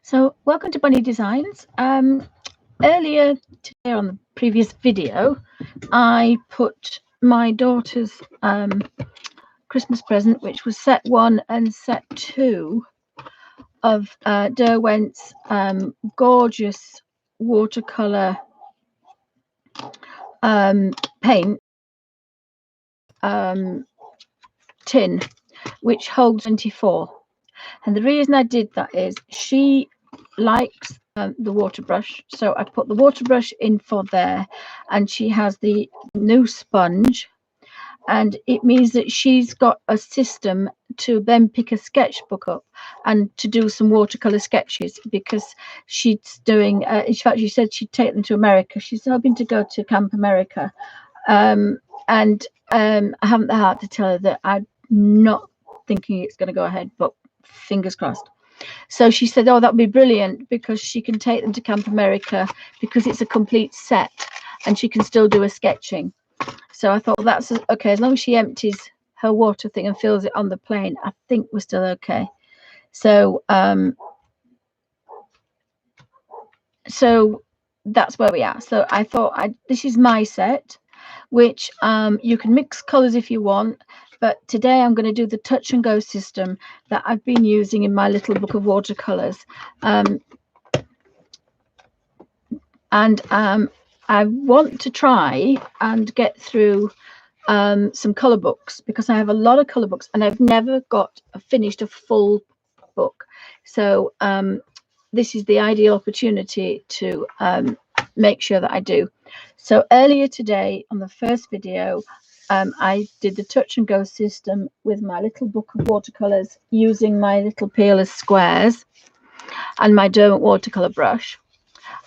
So welcome to Bunny Designs. Earlier today on the previous video, I put my daughter's Christmas present, which was set 1 and set 2 of Derwent's gorgeous watercolor paint tin, which holds 24. And the reason I did that is she likes the water brush, so I put the water brush in for there, and she has the new sponge, and it means that she's got a system to then pick a sketchbook up and to do some watercolor sketches, because she's doing in fact she said she'd take them to America. She's hoping to go to Camp America, and I haven't the heart to tell her that I'm not thinking it's going to go ahead, but fingers crossed. So she said, oh, that would be brilliant, because she can take them to Camp America because it's a complete set and she can still do a sketching. So I thought, that's okay, as long as she empties her water thing and fills it on the plane, I think we're still okay. So so that's where we are. So I thought, this is my set, which you can mix colors if you want, but today I'm going to do the touch and go system that I've been using in my little book of watercolors. I want to try and get through some color books, because I have a lot of color books and I've never finished a full book. So this is the ideal opportunity to make sure that I do. So earlier today on the first video, I did the touch and go system with my little book of watercolors using my little peerless squares and my Derwent watercolor brush.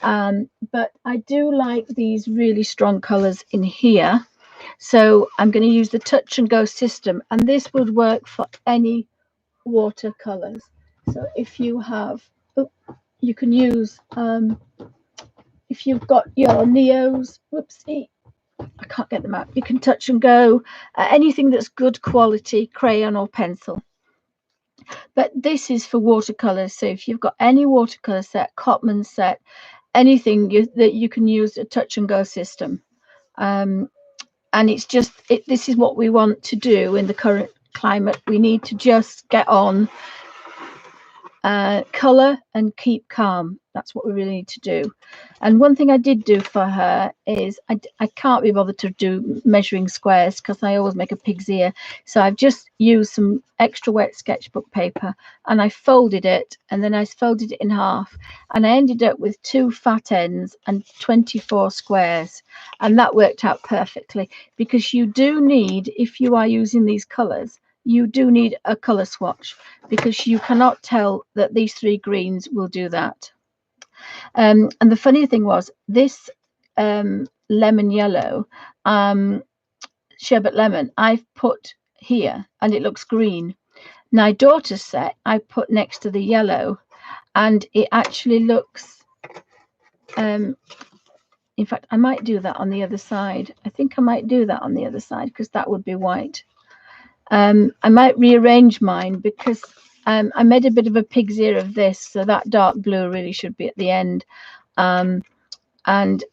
But I do like these really strong colors in here, so I'm going to use the touch and go system, and this would work for any watercolors. So if you have, you can use if you've got your Neos, whoopsie, I can't get them out, you can touch and go anything that's good quality crayon or pencil. But this is for watercolors, so if you've got any watercolor set, Cotman set, anything that you can use a touch and go system. And it's just, this is what we want to do in the current climate. We need to just get on, color and keep calm. That's what we really need to do. And one thing I did do for her is I can't be bothered to do measuring squares because I always make a pig's ear. So I've just used some extra wet sketchbook paper and I folded it, and then I folded it in half, and I ended up with 2 fat ends and 24 squares, and that worked out perfectly, because you do need, if you are using these colors, you do need a color swatch, because you cannot tell that these 3 greens will do that. And the funny thing was, this lemon yellow, sherbet lemon, I've put here and it looks green. My daughter's set I put next to the yellow, and it actually looks, in fact I might do that on the other side. I think I might do that on the other side, because that would be white. I might rearrange mine, because I made a bit of a pig's ear of this, so that dark blue really should be at the end. And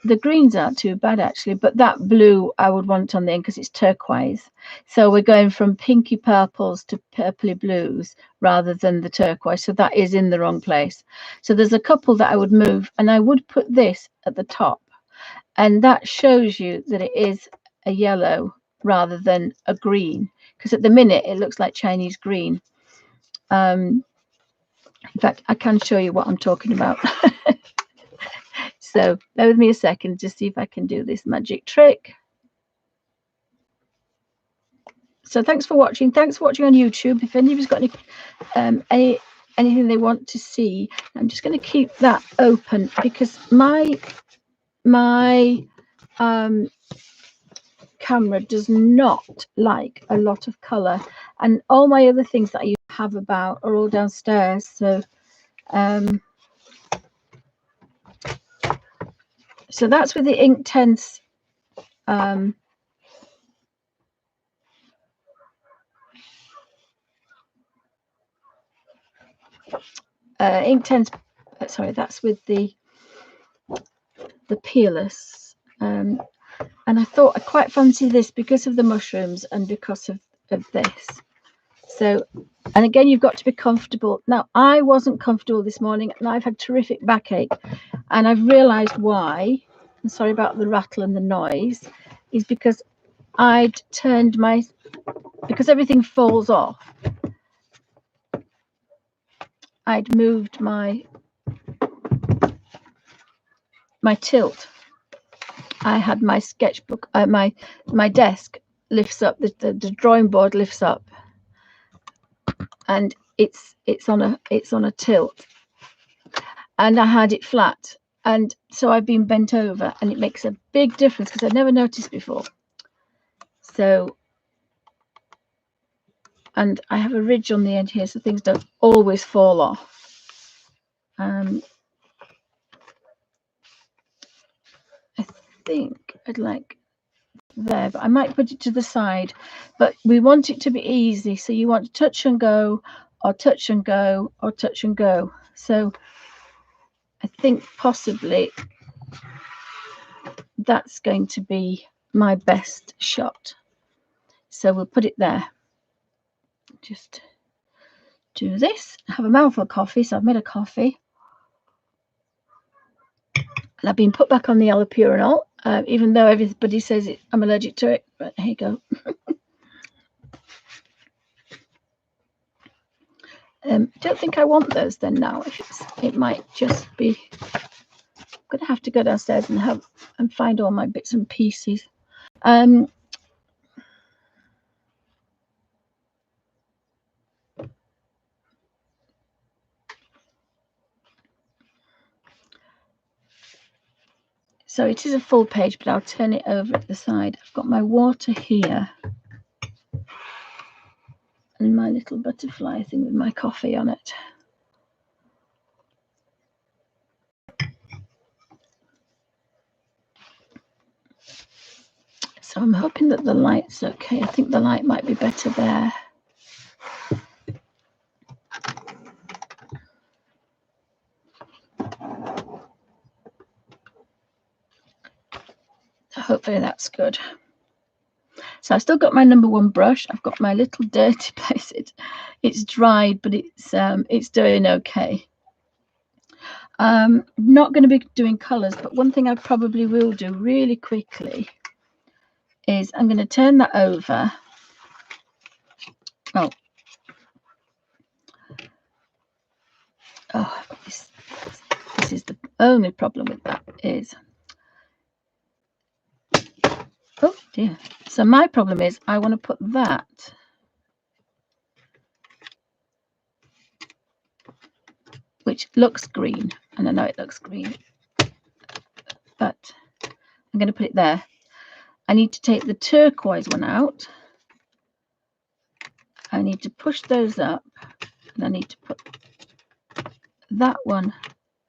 the greens aren't too bad actually, but that blue I would want on the end because it's turquoise. So we're going from pinky purples to purpley blues rather than the turquoise, so that is in the wrong place. So there's a couple that I would move, and I would put this at the top, and that shows you that it is a yellow rather than a green, because at the minute it looks like Chinese green. In fact, I can show you what I'm talking about. So bear with me a second to see if I can do this magic trick. So thanks for watching. Thanks for watching on YouTube. If anybody's got anything they want to see, I'm just going to keep that open, because my camera does not like a lot of color, and all my other things that I have about are all downstairs. So so that's with the Inktense Inktense. Sorry, that's with the peerless. And I thought I quite fancy this because of the mushrooms and because of this. So, and again, you've got to be comfortable. Now, I wasn't comfortable this morning and I've had terrific backache, and I've realized why. I'm sorry about the rattle and the noise, is because I'd turned because everything falls off, I'd moved my tilt. I had my sketchbook, my desk lifts up, the drawing board lifts up, and it's on a tilt, and I had it flat, and so I've been bent over, and it makes a big difference because I'd never noticed before. So, and I have a ridge on the end here, so things don't always fall off. I think I'd like there, but I might put it to the side. But we want it to be easy, so you want to touch and go, or touch and go, or touch and go. So I think possibly that's going to be my best shot. So we'll put it there. Just do this. Have a mouthful of coffee. So I've made a coffee, and I've been put back on the allopurinol, even though everybody says I'm allergic to it. But here you go. Don't think I want those then now. It might just be. I'm gonna have to go downstairs and find all my bits and pieces. So it is a full page, but I'll turn it over at the side. I've got my water here and my little butterfly thing with my coffee on it. So I'm hoping that the light's okay. I think the light might be better there. Hopefully that's good. So I've still got my number 1 brush. I've got my little dirty place. It's dried, but it's doing okay. I'm not going to be doing colours, but one thing I probably will do really quickly is I'm going to turn that over. Oh, this is the only problem with that is, oh dear. So my problem is I want to put that which looks green, and I know it looks green, but I'm going to put it there. I need to take the turquoise one out. I need to push those up, and I need to put that one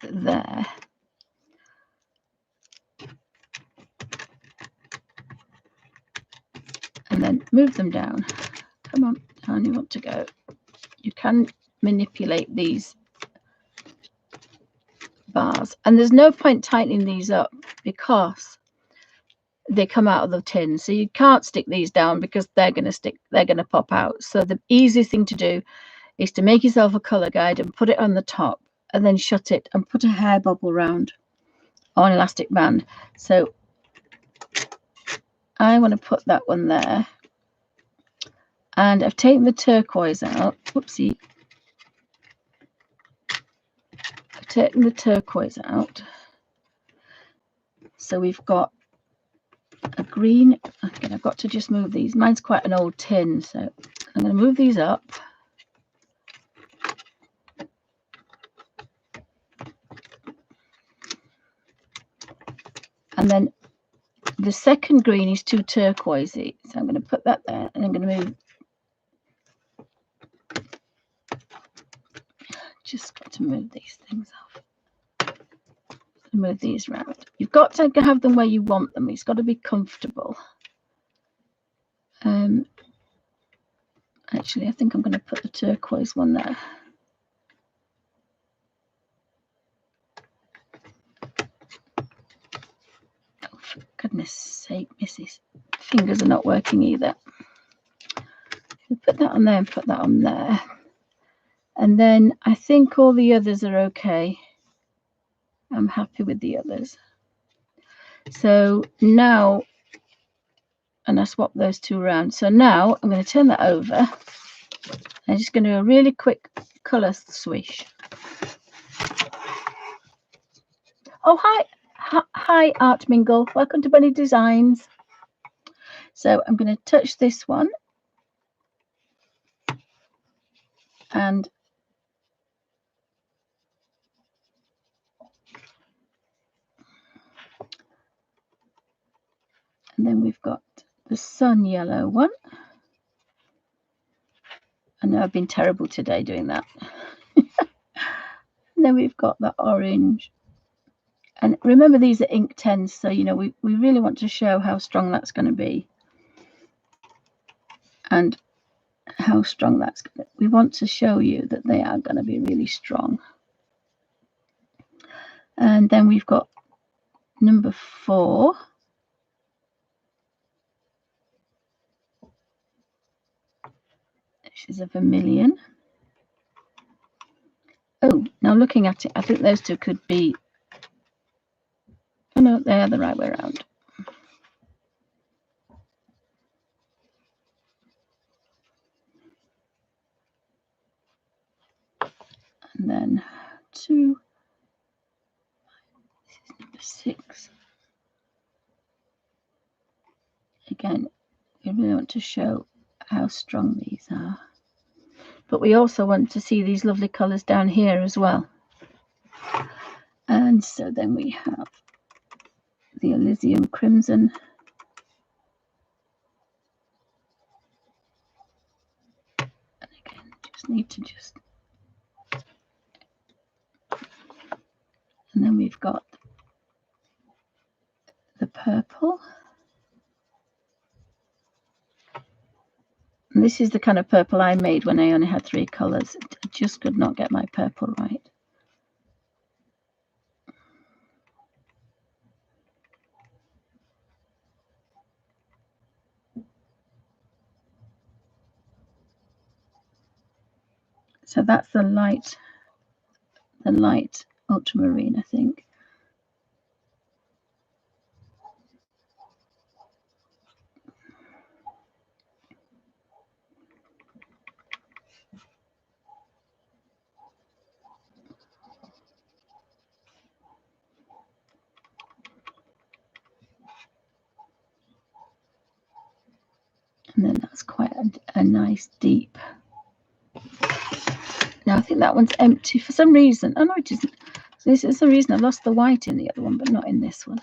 there. And then move them down. Come on, down you want to go. You can manipulate these bars, and there's no point tightening these up because they come out of the tin, so you can't stick these down because they're going to pop out. So the easiest thing to do is to make yourself a color guide and put it on the top, and then shut it and put a hair bubble around or an elastic band. So I want to put that one there, and I've taken the turquoise out. Whoopsie. I've taken the turquoise out, so we've got a green. Again, I've got to just move these. Mine's quite an old tin, so I'm going to move these up. And then the second green is too turquoisey, so I'm going to put that there, and I'm going to move. Just got to move these things off. Move these around. You've got to have them where you want them. It's got to be comfortable. Actually, I think I'm going to put the turquoise one there. fingers are not working either. Put that on there and put that on there. And then I think all the others are okay. I'm happy with the others. So now, and I swap those two around. So now I'm going to turn that over. I'm just going to do a really quick colour swish. Oh, hi, Art Mingle. Welcome to Bunny Designs. So I'm going to touch this one. And then we've got the sun yellow one. I know I've been terrible today doing that. And then we've got the orange. And remember, these are ink 10s, so you know we really want to show how strong that's going to be. And how strong that's going to, we want to show you that they are going to be really strong. And then we've got number 4. Which is a vermilion. Oh, now looking at it, I think those two could be, oh no, they are the right way around. And then 2, this is number 6. Again, we really want to show how strong these are. But we also want to see these lovely colours down here as well. And so then we have the Elysium Crimson. And again, just need to just... And then we've got the purple. And this is the kind of purple I made when I only had 3 colours. I just could not get my purple right. So that's the light ultramarine, I think. And then that's quite a nice deep. Now I think that one's empty for some reason. Oh no, it isn't. So this is the reason I lost the white in the other one, but not in this one.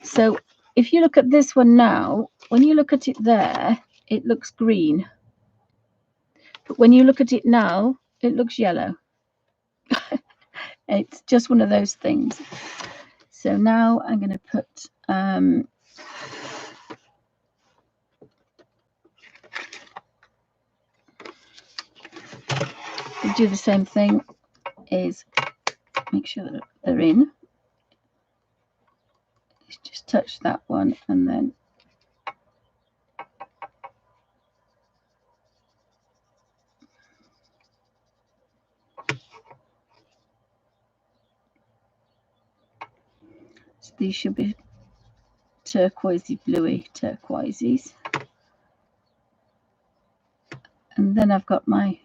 So if you look at this one now, when you look at it there, it looks green. But when you look at it now, it looks yellow. It's just one of those things. So now I'm going to put do the same thing, is make sure that they're in. Just touch that one and then so these should be turquoisey bluey turquoises. And then I've got my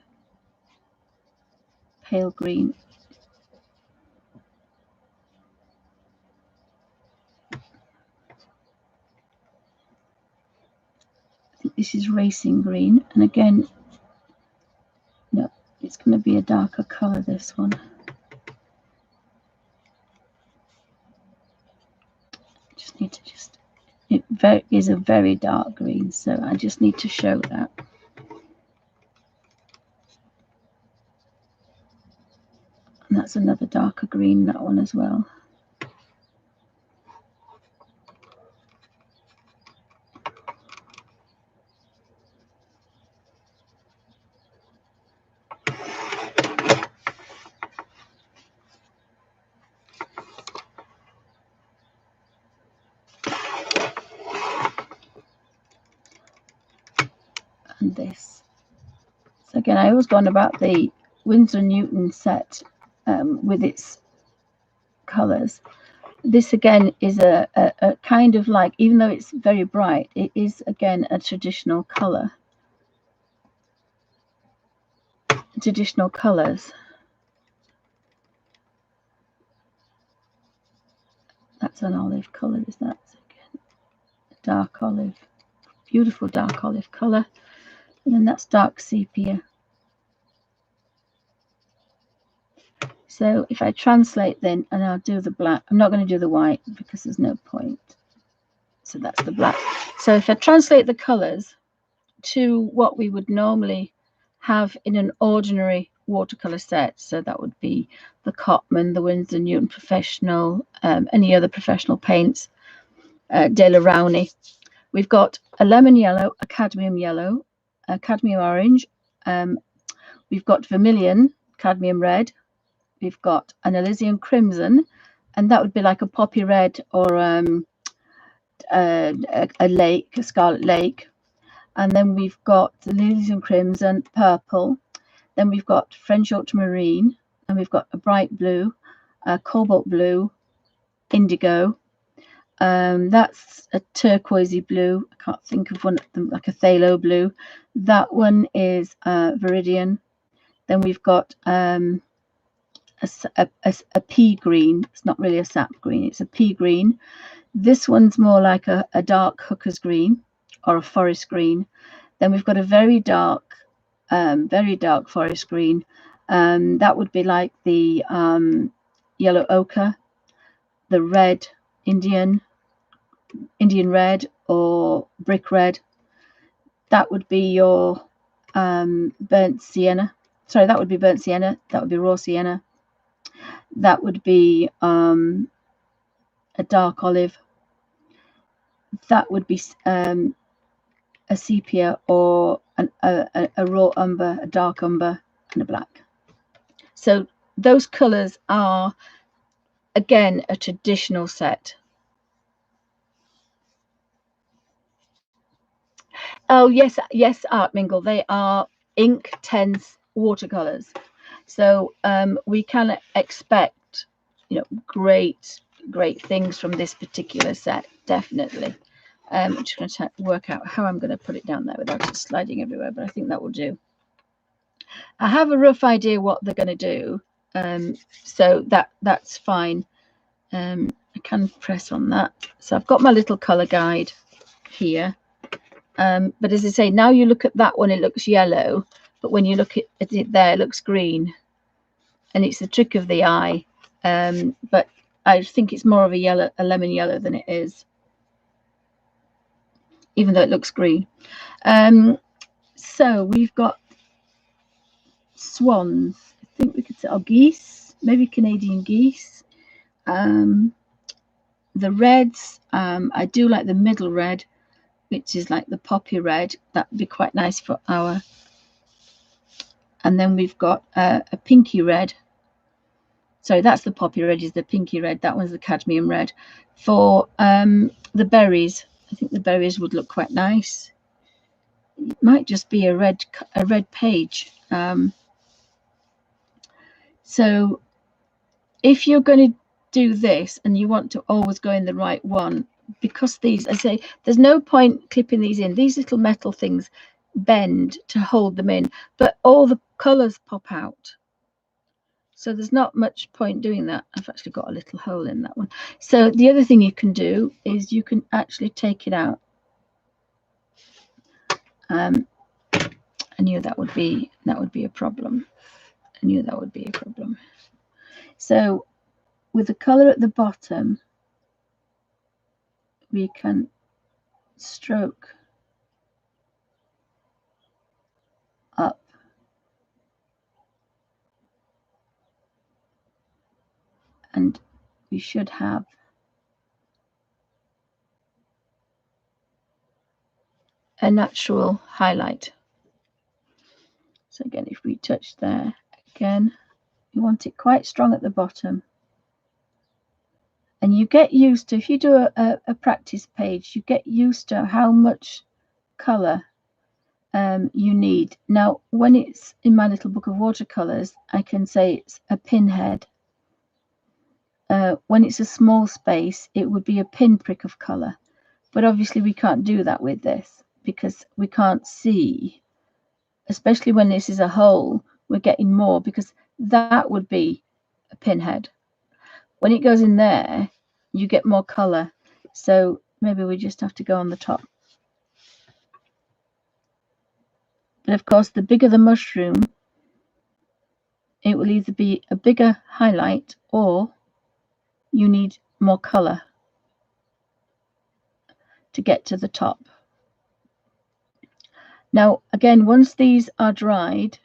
pale green. I think this is racing green, and again, no, it's going to be a darker colour, this one. Just need to it is a very dark green, so I just need to show that. And that's another darker green, that one as well. on this. So again, I always go on about the Winsor & Newton set with its colours. This again is a kind of like, even though it's very bright, it is again a traditional colour. Traditional colours. That's an olive colour, is that? Again, dark olive, beautiful dark olive colour, and then that's dark sepia. So if I translate then, and I'll do the black, I'm not going to do the white because there's no point. So that's the black. So if I translate the colours to what we would normally have in an ordinary watercolour set, so that would be the Cotman, the Winsor & Newton Professional, any other professional paints, De La Rowney. We've got a lemon yellow, a cadmium yellow, a cadmium orange, we've got vermilion, cadmium red, we've got an Elysian crimson, and that would be like a poppy red or a lake, a scarlet lake. And then we've got the Elysian crimson, purple. Then we've got French ultramarine, and we've got a bright blue, cobalt blue, indigo. That's a turquoisey blue. I can't think of one of them, like a phthalo blue. That one is viridian. Then we've got a pea green. It's not really a sap green, it's a pea green. This one's more like a dark hooker's green or a forest green. Then we've got a very dark forest green. That would be like the yellow ochre, the red Indian red or brick red. That would be your burnt sienna. Sorry, that would be burnt sienna. That would be raw sienna. That would be a dark olive. That would be a sepia or a raw umber, a dark umber, and a black. So those colours are again a traditional set. Oh yes, yes, Art Mingle. They are ink tense watercolors. So we can expect, you know, great things from this particular set, definitely. I'm just going to work out how I'm going to put it down there without it sliding everywhere, but I think that will do. I have a rough idea what they're going to do, so that's fine. I can press on that. So I've got my little colour guide here. But as I say, now you look at that one, it looks yellow, but when you look at it there, it looks green, and it's the trick of the eye. But I think it's more of a lemon yellow than it is, even though it looks green. So we've got swans. I think we could say, geese, maybe Canadian geese. The reds, I do like the middle red, which is like the poppy red. That would be quite nice for our. And then we've got a pinky red. Sorry, that's the poppy red, is the pinky red. That one's the cadmium red. For the berries, I think the berries would look quite nice. It might just be a red page. So if you're going to do this and you want to always go in the right one, because these, I say, there's no point clipping these in. These little metal things bend to hold them in, but all the colors pop out. So there's not much point doing that. I've actually got a little hole in that one. So the other thing you can do is you can actually take it out. I knew that would be a problem. I knew that would be a problem. So with the color at the bottom, we can stroke up and we should have a natural highlight. So again, if we touch there, again, you want it quite strong at the bottom. And you get used to, if you do a practice page, you get used to how much colour you need. Now, when it's in my little book of watercolors, I can say it's a pinhead. When it's a small space, it would be a pinprick of color. But obviously we can't do that with this because we can't see, especially when this is a hole, we're getting more, because that would be a pinhead. When it goes in there, you get more color. So maybe we just have to go on the top. But of course, the bigger the mushroom, it will either be a bigger highlight or you need more color to get to the top. Now, again, once these are dried,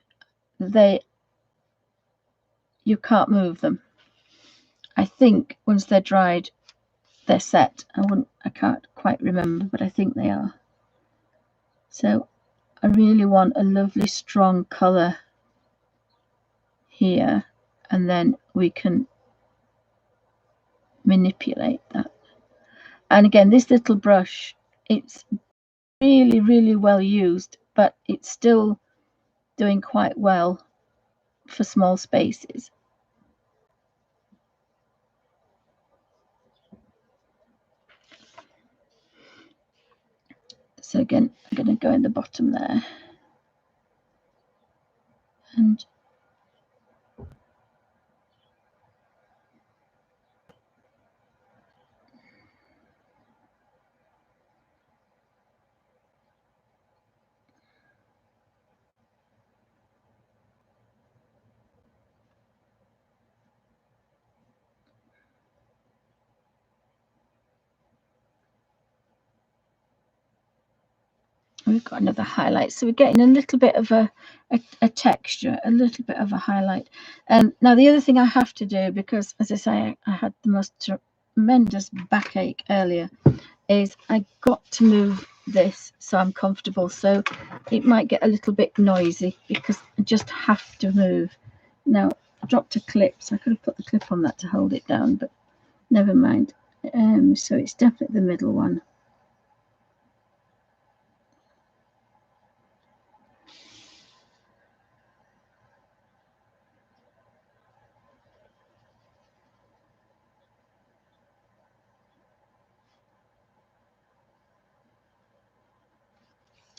you can't move them. I think once they're dried, they're set. I can't quite remember, but I think they are. So I really want a lovely strong color here, and then we can manipulate that. And again, this little brush, it's really, really well used, but it's still doing quite well for small spaces. So again, I'm going to go in the bottom there, and we've got another highlight. So we're getting a little bit of a texture, a little bit of a highlight. Now the other thing I have to do, because as I say, I had the most tremendous backache earlier, is I got to move this so I'm comfortable. So it might get a little bit noisy because I just have to move. Now I dropped a clip, so I could have put the clip on that to hold it down, but never mind. So it's definitely the middle one.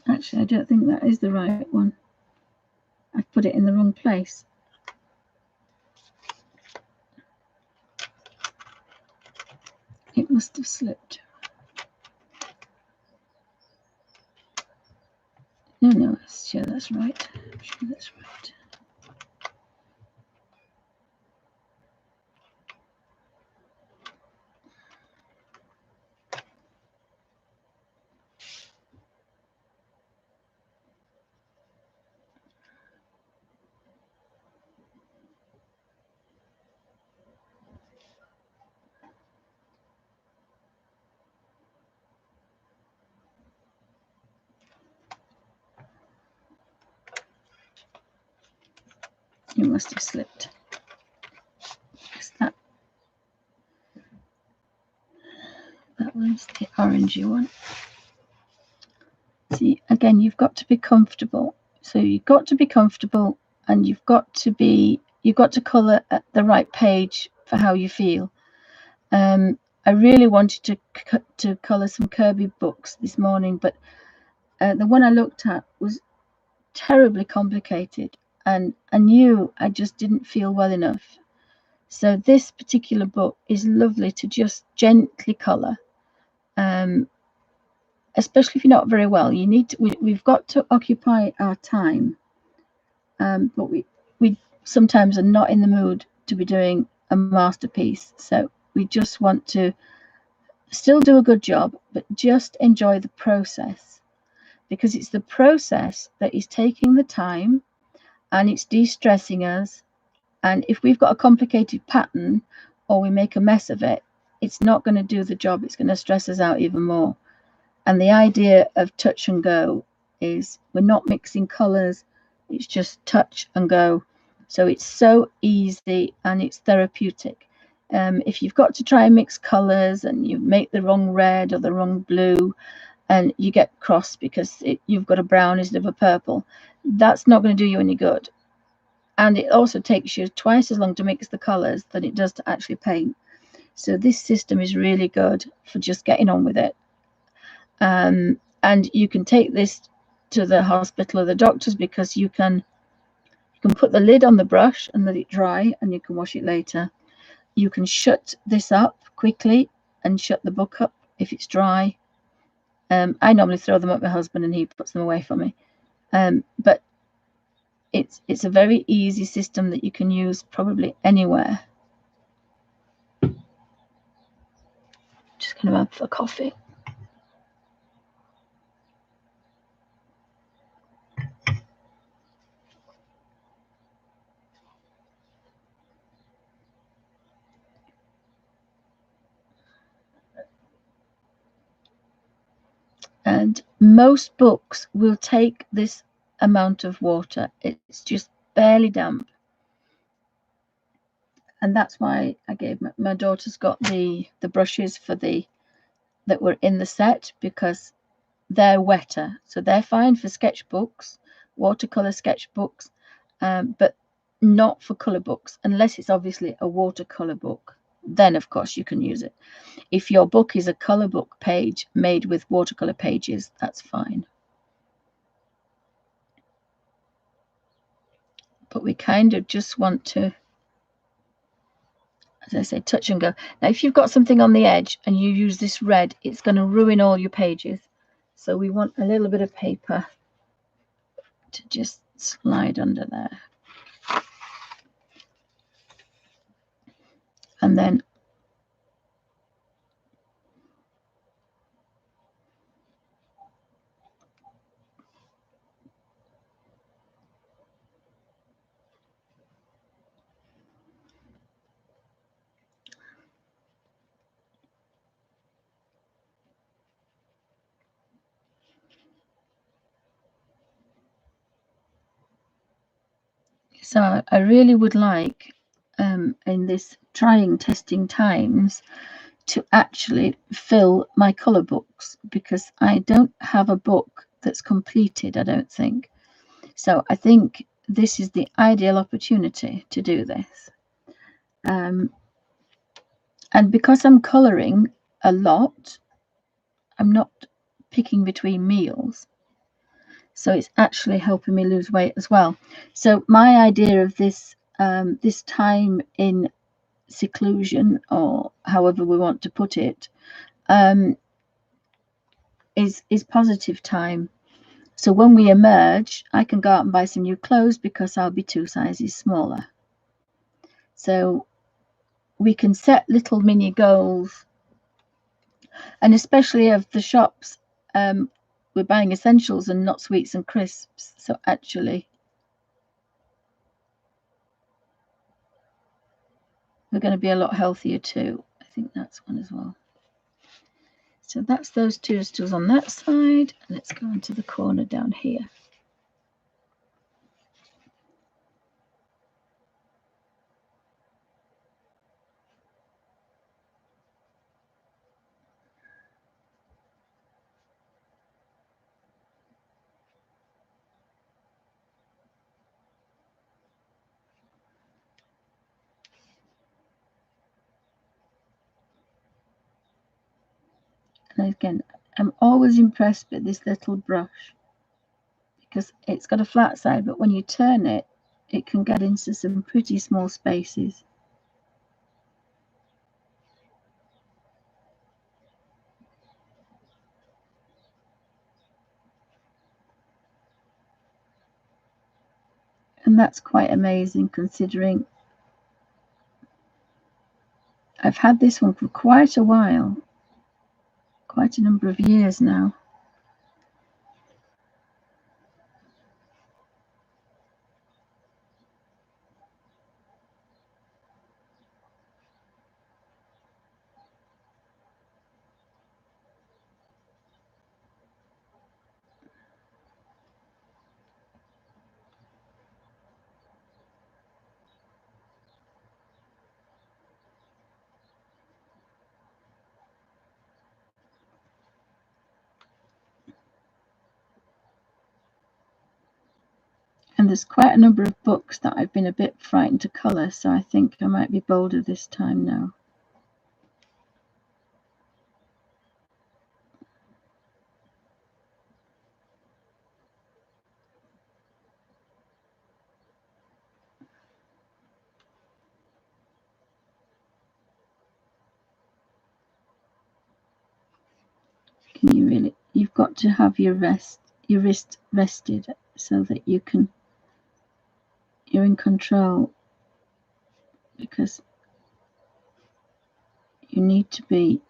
Actually, I don't think that is the right one. I put it in the wrong place. It must have slipped. No, I'm sure that's right. I'm sure that's right. It must have slipped. That one's the orangey one. See, again, you've got to be comfortable. So you've got to be comfortable, and you've got to colour at the right page for how you feel. I really wanted to colour some Kirby books this morning, but the one I looked at was terribly complicated, and I knew I just didn't feel well enough. So this particular book is lovely to just gently colour, especially if you're not very well. You need to, we've got to occupy our time, but we sometimes are not in the mood to be doing a masterpiece. So we just want to still do a good job, but just enjoy the process, because it's the process that is taking the time and it's de-stressing us. And if we've got a complicated pattern or we make a mess of it, it's not going to do the job. It's going to stress us out even more. And the idea of touch and go is we're not mixing colors. It's just touch and go. So it's so easy and it's therapeutic. If you've got to try and mix colors and you make the wrong red or the wrong blue, and you get cross because you've got a brown instead of a purple. That's not going to do you any good. And it also takes you twice as long to mix the colours than it does to actually paint. So this system is really good for just getting on with it. And you can take this to the hospital or the doctors, because you can put the lid on the brush and let it dry, and you can wash it later. You can shut this up quickly and shut the book up if it's dry. I normally throw them at my husband and he puts them away for me. But it's a very easy system that you can use probably anywhere. Just going to have a coffee. And most books will take this amount of water. It's just barely damp. And that's why I gave my daughter's got the brushes for that were in the set, because they're wetter, so they're fine for sketchbooks, watercolor sketchbooks, but not for color books, unless it's obviously a watercolor book. Then of course you can use it. If your book is a color book page made with watercolor pages, that's fine. But we kind of just want to, as I say, touch and go. Now if you've got something on the edge and you use this red, it's going to ruin all your pages. So we want a little bit of paper to just slide under there. And then so I really would like, in this trying testing times, to actually fill my colour books, because I don't have a book that's completed, I don't think. So I think this is the ideal opportunity to do this. And because I'm colouring a lot, I'm not picking between meals. So it's actually helping me lose weight as well. So my idea of this this time in seclusion, or however we want to put it, is positive time. So when we emerge, I can go out and buy some new clothes because I'll be 2 sizes smaller. So we can set little mini goals, and especially of the shops, we're buying essentials and not sweets and crisps. So actually we're going to be a lot healthier too. I think that's one as well. So that's those two stills on that side. Let's go into the corner down here. And again, I'm always impressed with this little brush, because it's got a flat side, but when you turn it, it can get into some pretty small spaces. And that's quite amazing, considering I've had this one for quite a while, quite a number of years now. And there's quite a number of books that I've been a bit frightened to colour, so I think I might be bolder this time now. Can you really? You've got to have your wrist rested so that you're in control, because you need to be.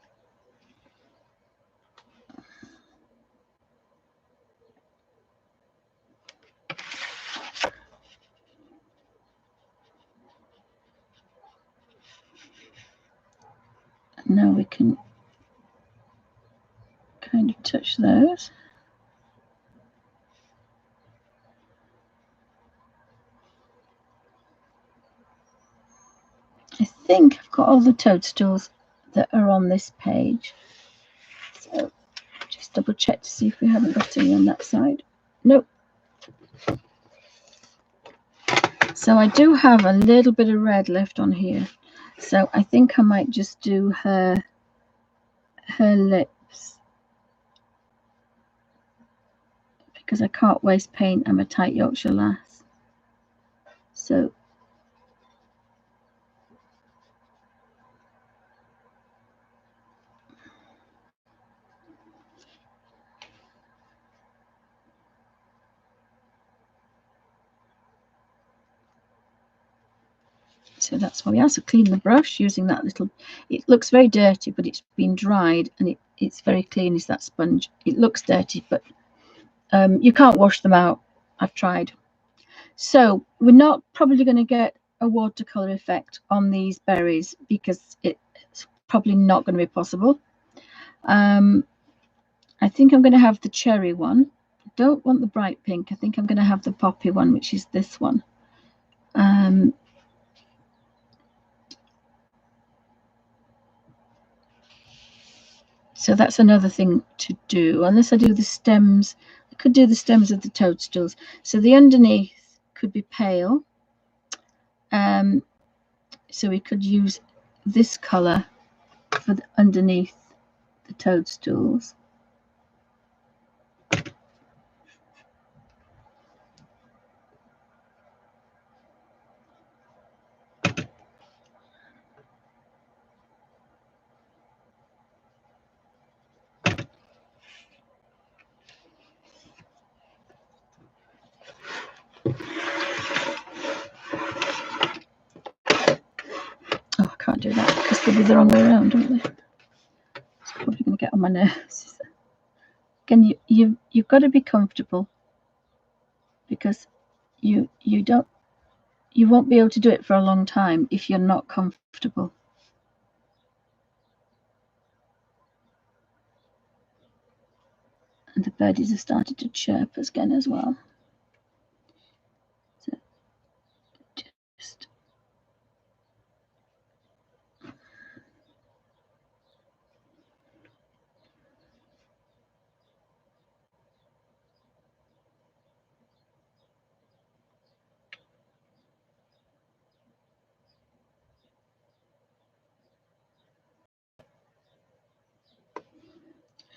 And now we can kind of touch those. I think I've got all the toadstools that are on this page. So just double check to see if we haven't got any on that side. Nope. So I do have a little bit of red left on here. So I think I might just do her lips, because I can't waste paint. I'm a tight Yorkshire lass. So that's why we also clean the brush using that little, it looks very dirty, but it's been dried and it's very clean as that sponge. It looks dirty, but you can't wash them out. I've tried. So we're not probably going to get a watercolor effect on these berries because it's probably not going to be possible. I think I'm going to have the cherry one. I don't want the bright pink. I think I'm going to have the poppy one, which is this one. So that's another thing to do, unless I do the stems. I could do the stems of the toadstools. So the underneath could be pale. So we could use this color for the underneath the toadstools. Oh, I can't do that because they'll be the wrong way around, don't they? It's probably going to get on my nerves. Again, you've got to be comfortable, because you won't be able to do it for a long time if you're not comfortable. And the birdies have started to chirp again as well. So just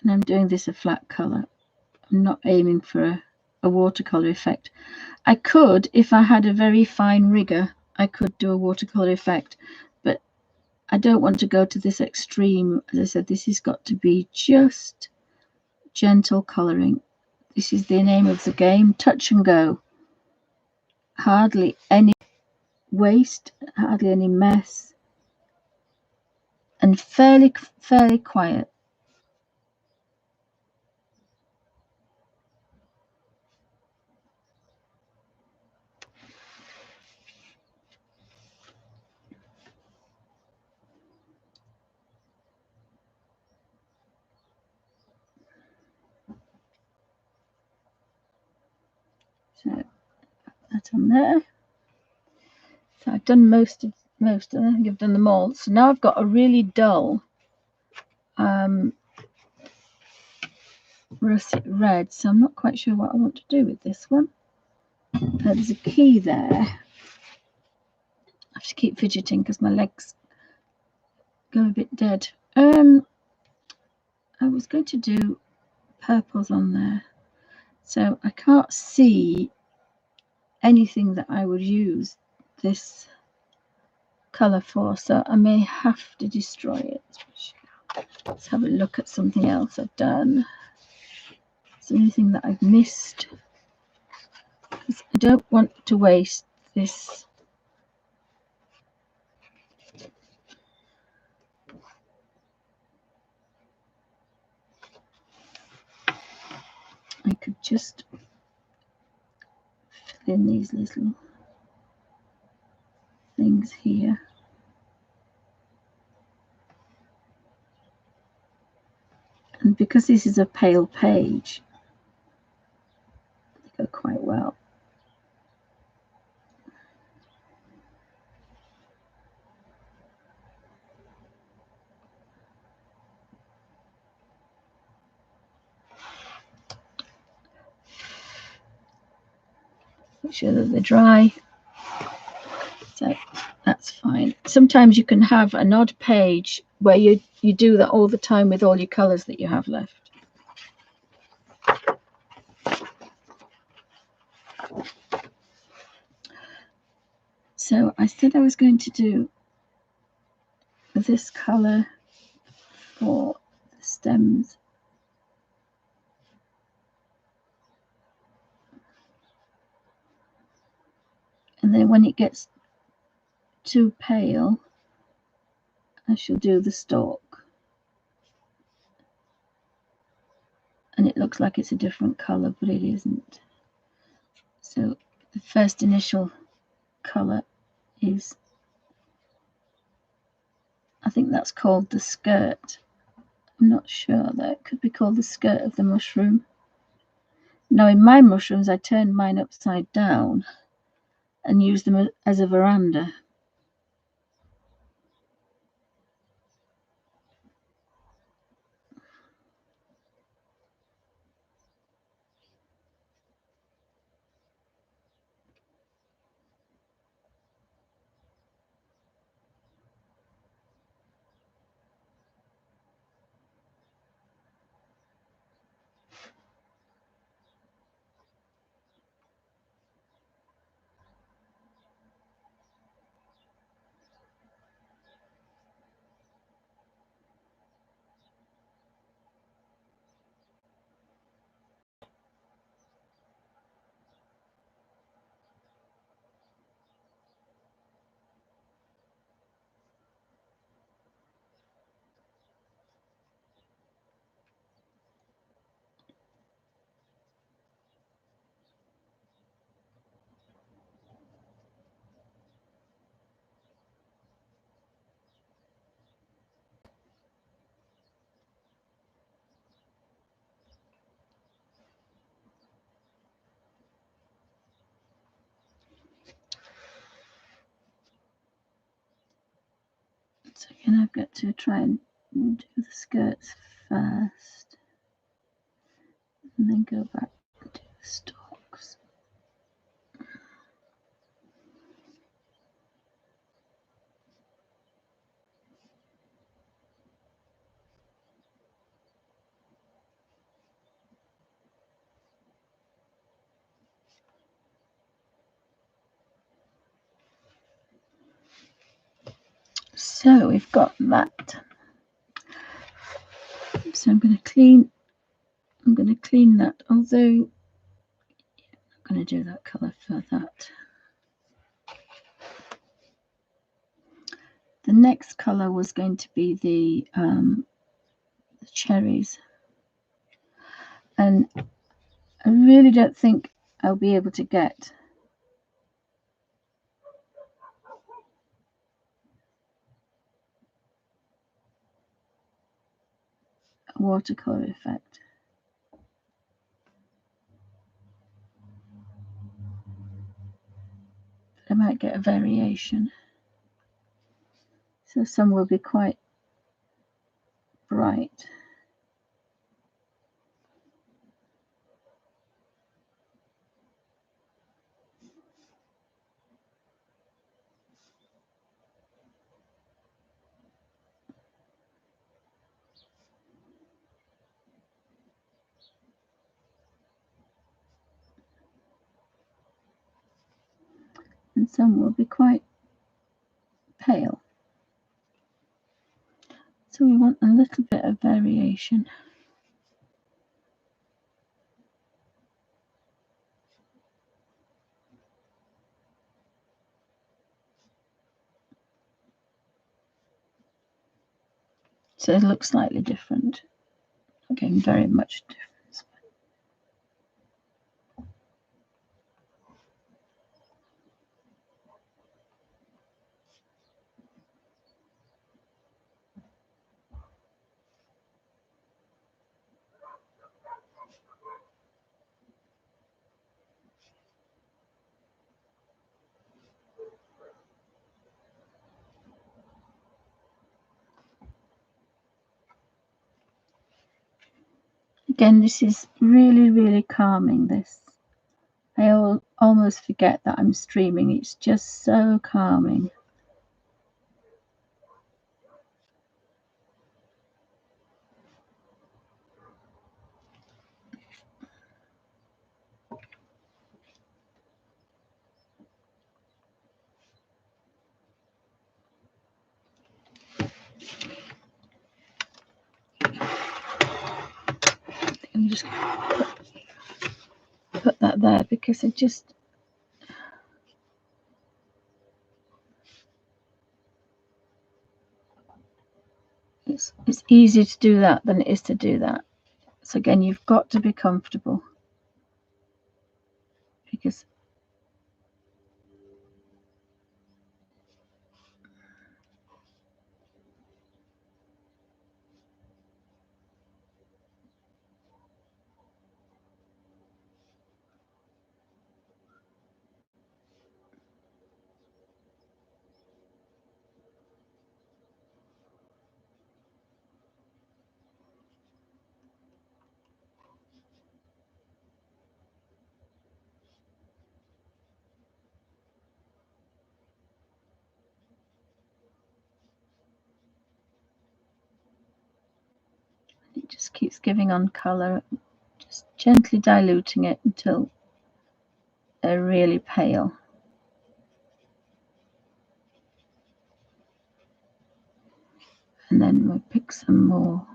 and I'm doing this a flat color. I'm not aiming for a watercolor effect. I could, if I had a very fine rigger, I could do a watercolor effect, but I don't want to go to this extreme. As I said, this has got to be just gentle coloring. This is the name of the game, touch and go. Hardly any waste, hardly any mess, and fairly quiet. So that's on there. So I've done most. I think I've done them all. So now I've got a really dull russet red. So I'm not quite sure what I want to do with this one. There's a key there. I have to keep fidgeting because my legs go a bit dead. I was going to do purples on there, so I can't see anything that I would use this colour for, so I may have to destroy it. Let's have a look at something else I've done. Is there anything that I've missed? Because I don't want to waste this. I could just fill in these little things here. And because this is a pale page, they go quite well. Make sure that they're dry. So that's fine. Sometimes you can have an odd page where you do that all the time with all your colours that you have left. So I said I was going to do this colour for the stems. And then when it gets too pale, I shall do the stalk. And it looks like it's a different colour, but it isn't. So the first initial colour is, I think that's called the skirt. I'm not sure, that could be called the skirt of the mushroom. Now in my mushrooms, I turned mine upside down and used them as a veranda. So again, I've got to try and do the skirts first, and then go back and do the stalks. So we've got that. So I'm going to clean that, although I'm going to do that colour for that. The next colour was going to be the cherries, and I really don't think I'll be able to get a watercolour effect. I might get a variation. So some will be quite bright. and some will be quite pale. So we want a little bit of variation. So it looks slightly different. Okay, very much different. Again, this is really, really calming, this. I almost forget that I'm streaming. It's just so calming. I'm just put that there because it's easier to do that than it is to do that. So again, you've got to be comfortable, because it just keeps giving on colour, just gently diluting it until they're really pale. And then we'll pick some more.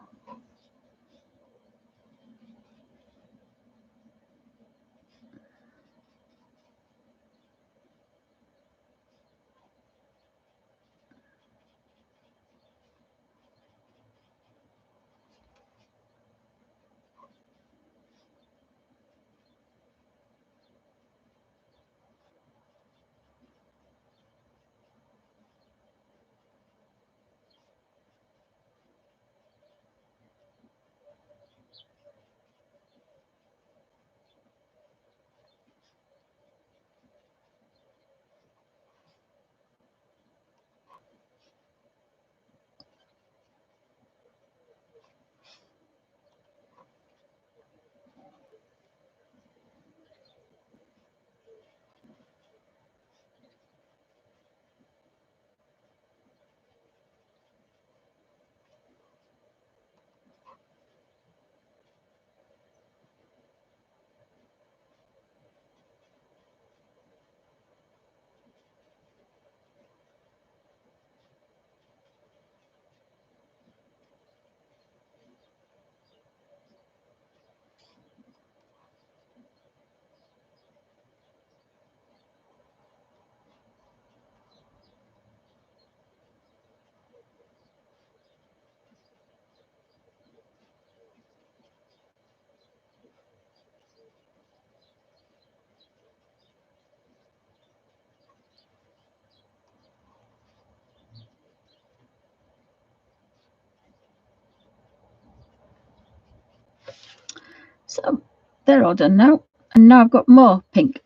So they're all done now, and now I've got more pink.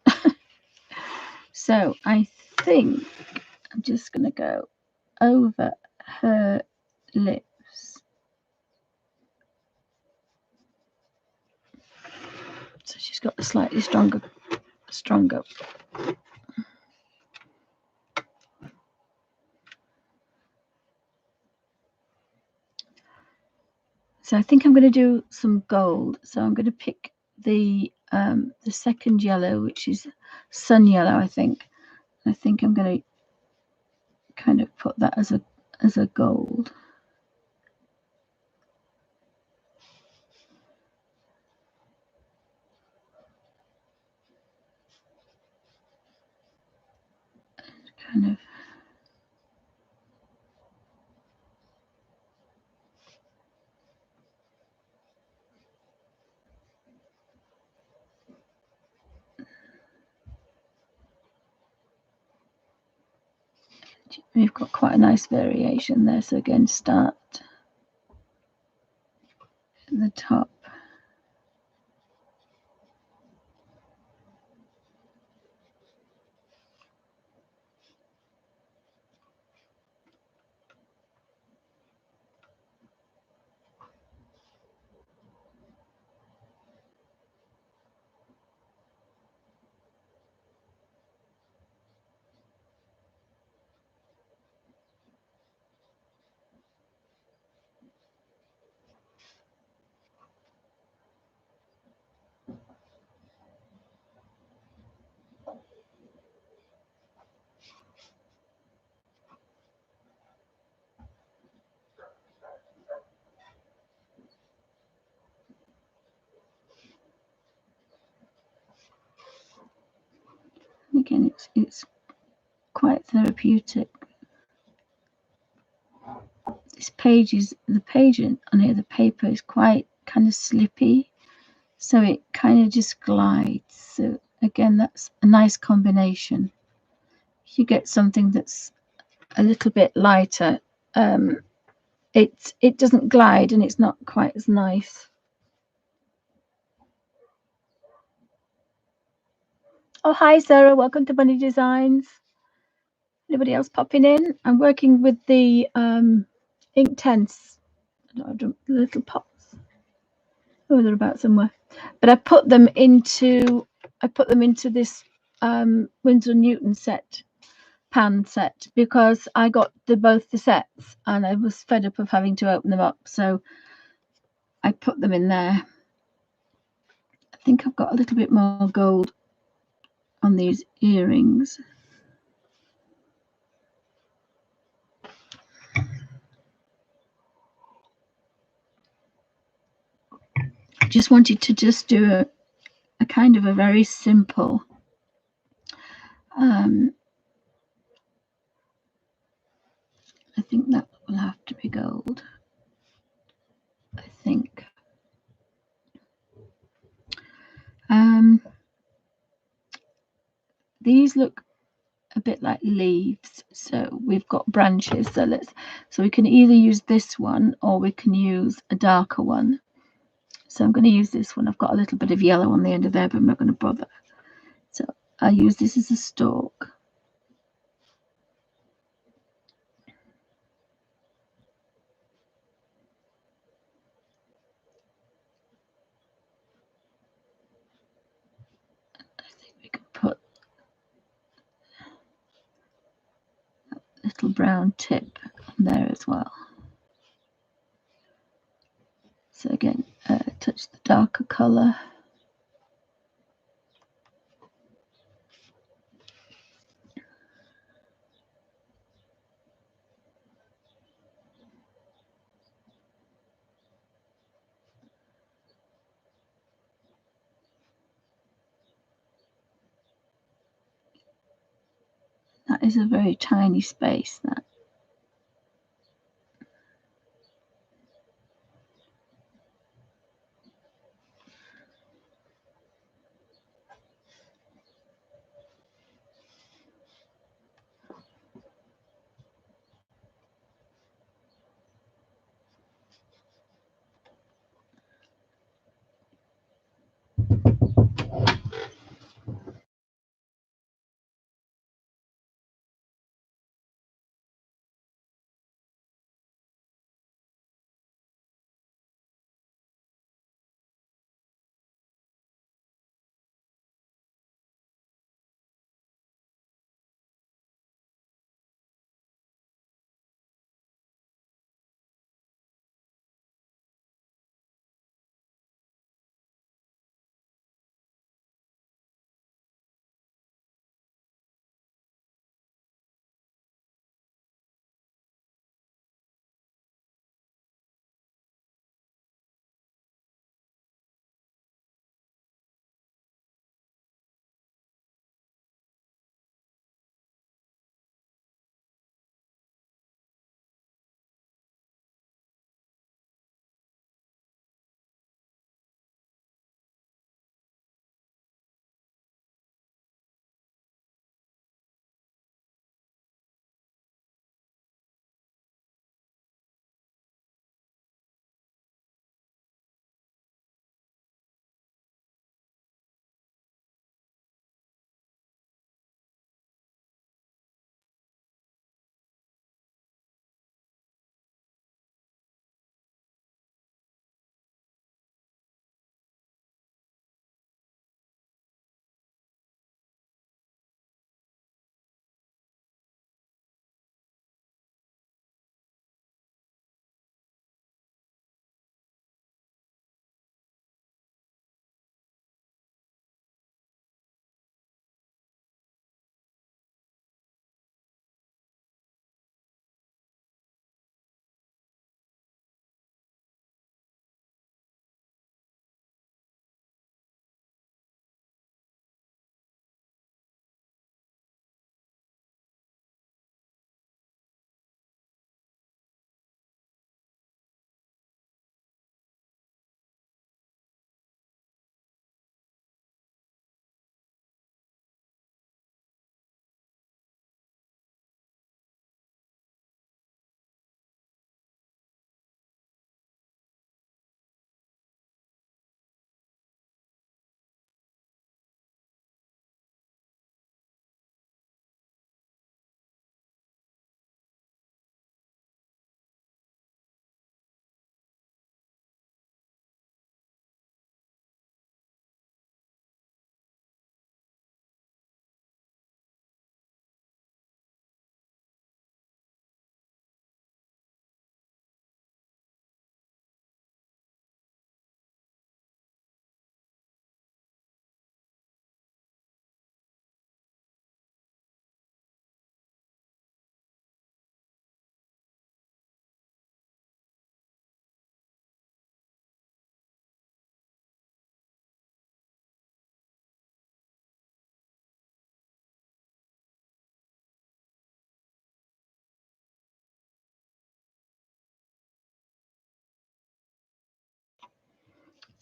So I think I'm just going to go over her lips. So she's got a slightly stronger. So I think I'm going to do some gold. So I'm going to pick the second yellow, which is sun yellow, I think, I think I'm going to kind of put that as a gold. Kind of we've got quite a nice variation there. So again, start at the top. Again, it's quite therapeutic. This page is the page on here. The paper is quite kind of slippy, so it kind of just glides. So again, that's a nice combination. If you get something that's a little bit lighter, it doesn't glide and it's not quite as nice. Oh, hi Sarah, welcome to Bunny Designs. Anybody else popping in? I'm working with the Inktense little pots. Oh, they're about somewhere. But I put them into this Winsor Newton pan set because I got both the sets and I was fed up of having to open them up, so I put them in there. I think I've got a little bit more gold on these earrings. I just wanted to just do a kind of a very simple I think that will have to be gold. I think. These look a bit like leaves, so we've got branches. So we can either use this one or we can use a darker one. So I'm going to use this one. I've got a little bit of yellow on the end of there, but I'm not going to bother. So I'll use this as a stalk. I think we can put a little brown tip on there as well. So again, touch the darker colour. That is a very tiny space, that.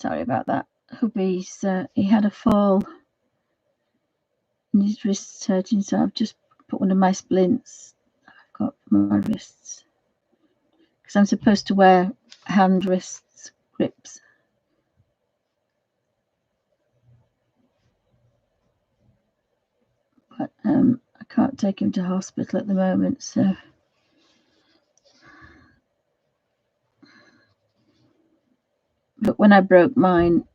Sorry about that. Hubby's he had a fall and his wrist's hurting, so I've just put one of my splints I've got for my wrists, because I'm supposed to wear hand wrists grips. But I can't take him to hospital at the moment, so but when I broke mine,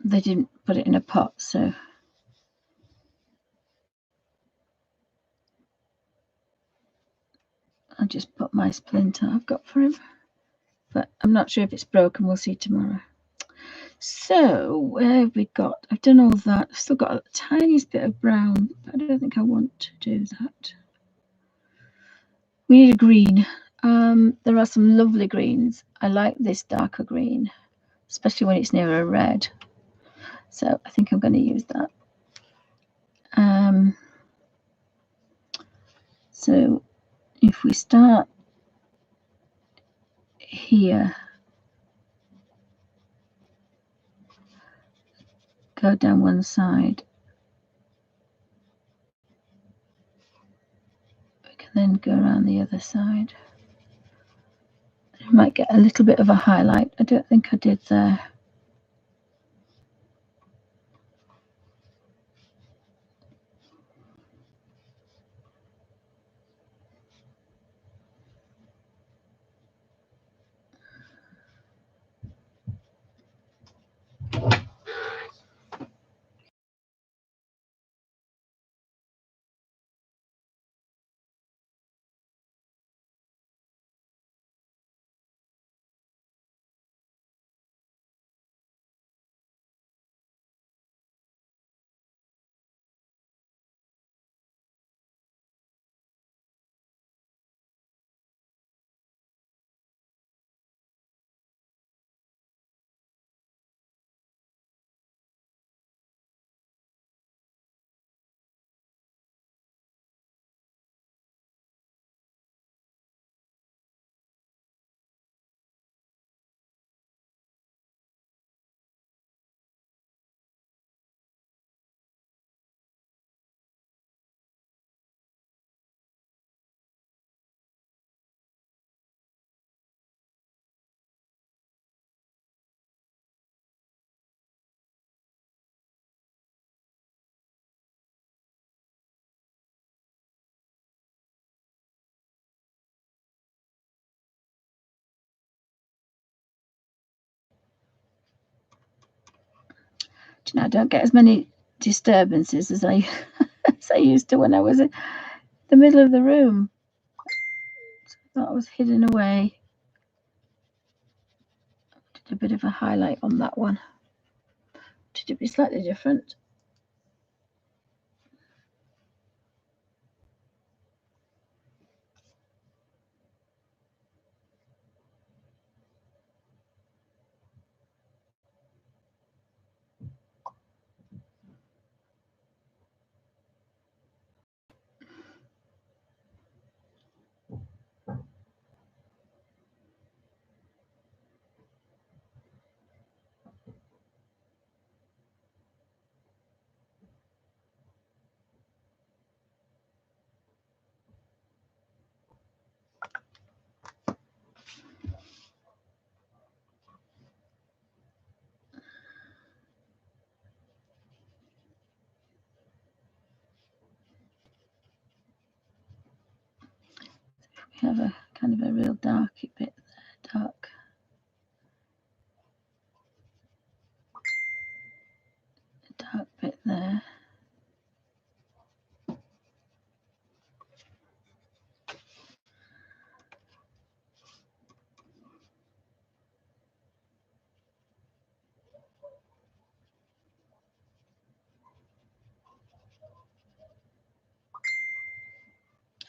they didn't put it in a pot, so I'll just put my splint I've got for him. But I'm not sure if it's broken. We'll see tomorrow. So where have we got? I've done all that. I've still got a tiniest bit of brown, but I don't think I want to do that. We need a green. There are some lovely greens. I like this darker green, especially when it's near a red. So I think I'm going to use that. So if we start here, go down one side, we can then go around the other side. I might get a little bit of a highlight. I don't think I did there. Do you know, I don't get as many disturbances as I as I used to when I was in the middle of the room. So I thought I was hidden away. Did a bit of a highlight on that one. Did it be slightly different? We have a kind of a real darky bit there, dark. A dark bit there.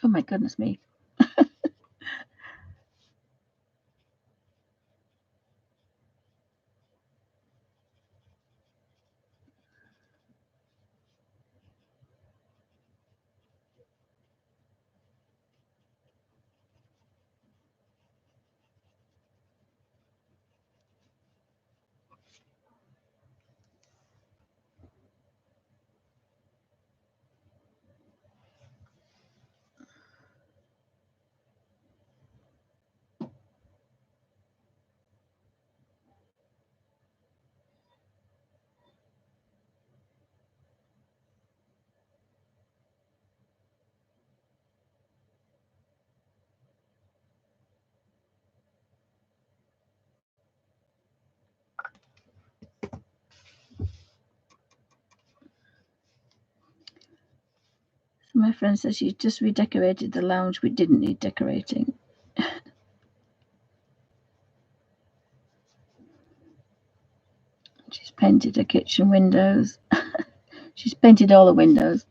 Oh my goodness me. My friend says she just redecorated the lounge. We didn't need decorating. She's painted her kitchen windows. She's painted all the windows,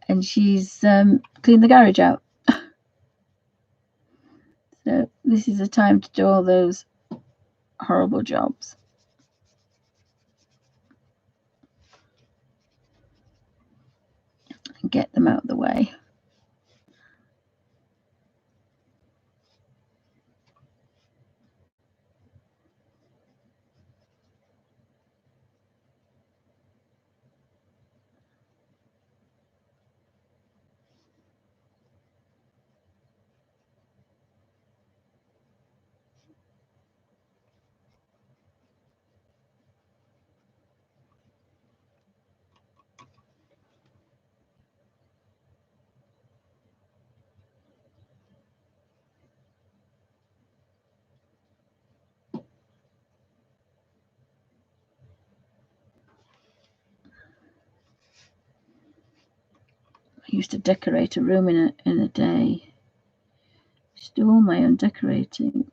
and she's cleaned the garage out. So this is the time to do all those horrible jobs and get them out of the way. I used to decorate a room in a day. I used to do all my own decorating.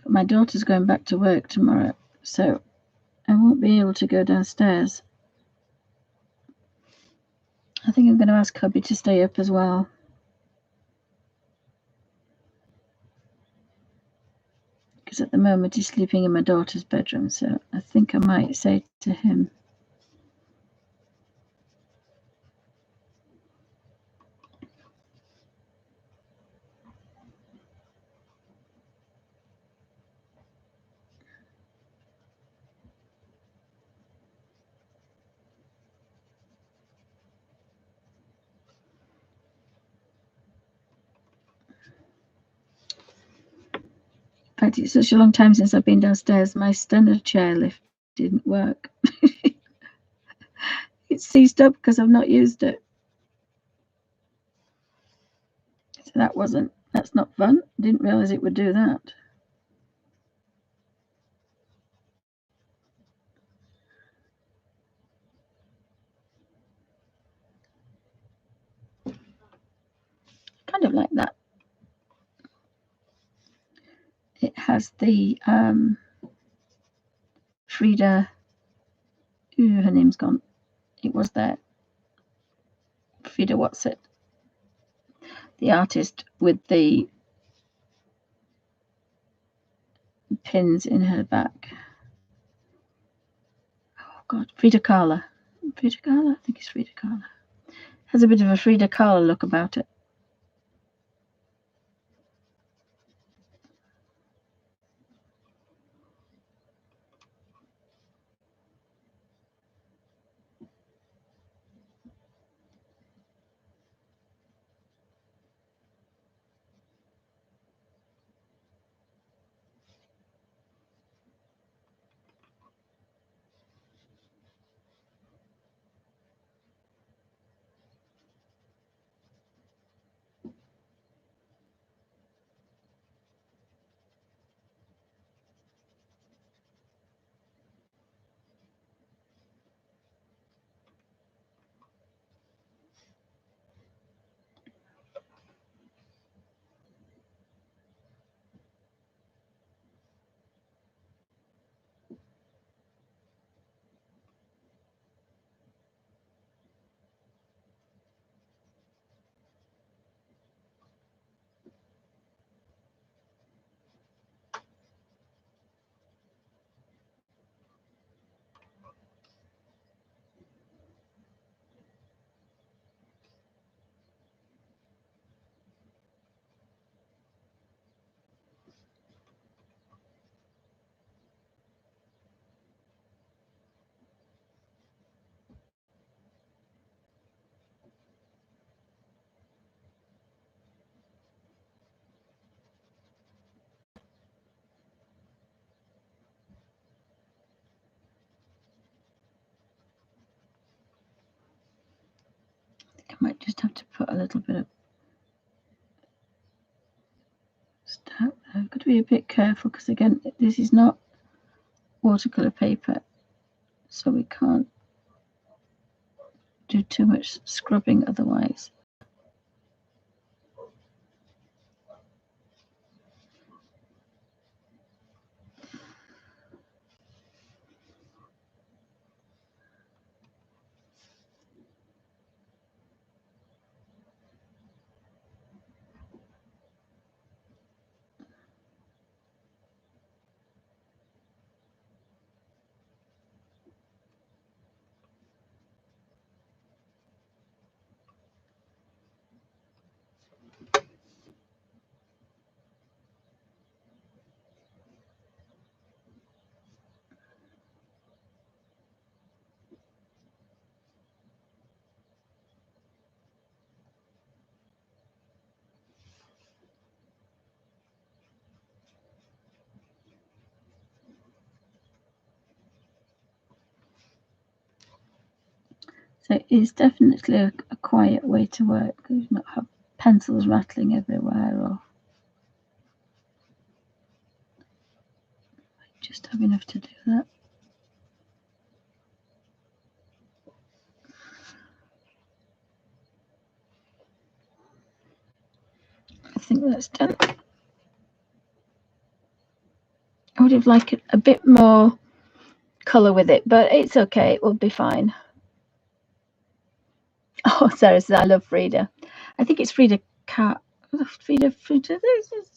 But my daughter's going back to work tomorrow, so I won't be able to go downstairs. I think I'm going to ask hubby to stay up as well. Because at the moment he's sleeping in my daughter's bedroom, so I think I might say to him, in fact, it's such a long time since I've been downstairs, my standard chair lift didn't work. It's seized up because I've not used it. So that's not fun. Didn't realize it would do that. Kind of like that. It has the Frida, ooh, her name's gone. It was there. Frida, what's it? The artist with the pins in her back. Oh God, Frida Kahlo. Frida Kahlo? I think it's Frida Kahlo. Has a bit of a Frida Kahlo look about it. I might just have to put a little bit of stuff. I've got to be a bit careful because, again, this is not watercolor paper, so we can't do too much scrubbing otherwise. So it's definitely a quiet way to work. You not have pencils rattling everywhere, or just have enough to do that. I think that's done. I would have liked a bit more colour with it, but it's okay. It will be fine. Oh, Sarah says, I love Frida. I think it's Frida Cat. Frida.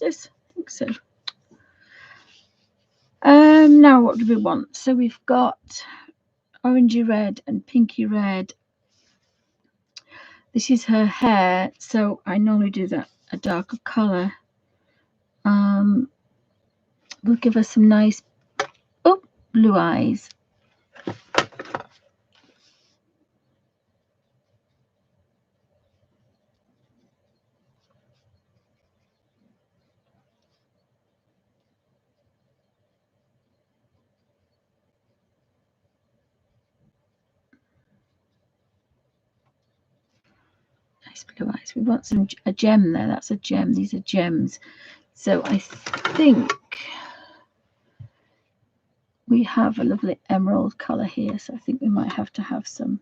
This. I think so. Now what do we want? So we've got orangey red and pinky red. This is her hair, so I normally do that a darker colour. Will give us some nice blue eyes. Nice blue eyes. We want a gem there. That's a gem. These are gems. So I think we have a lovely emerald colour here. So I think we might have to have some.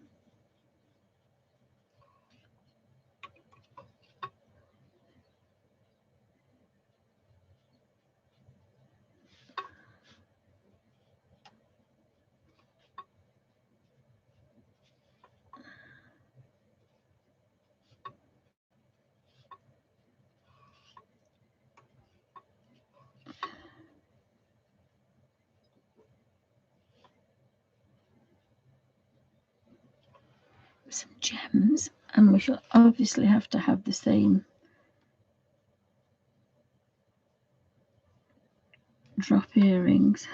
Some gems, and we shall obviously have to have the same drop earrings.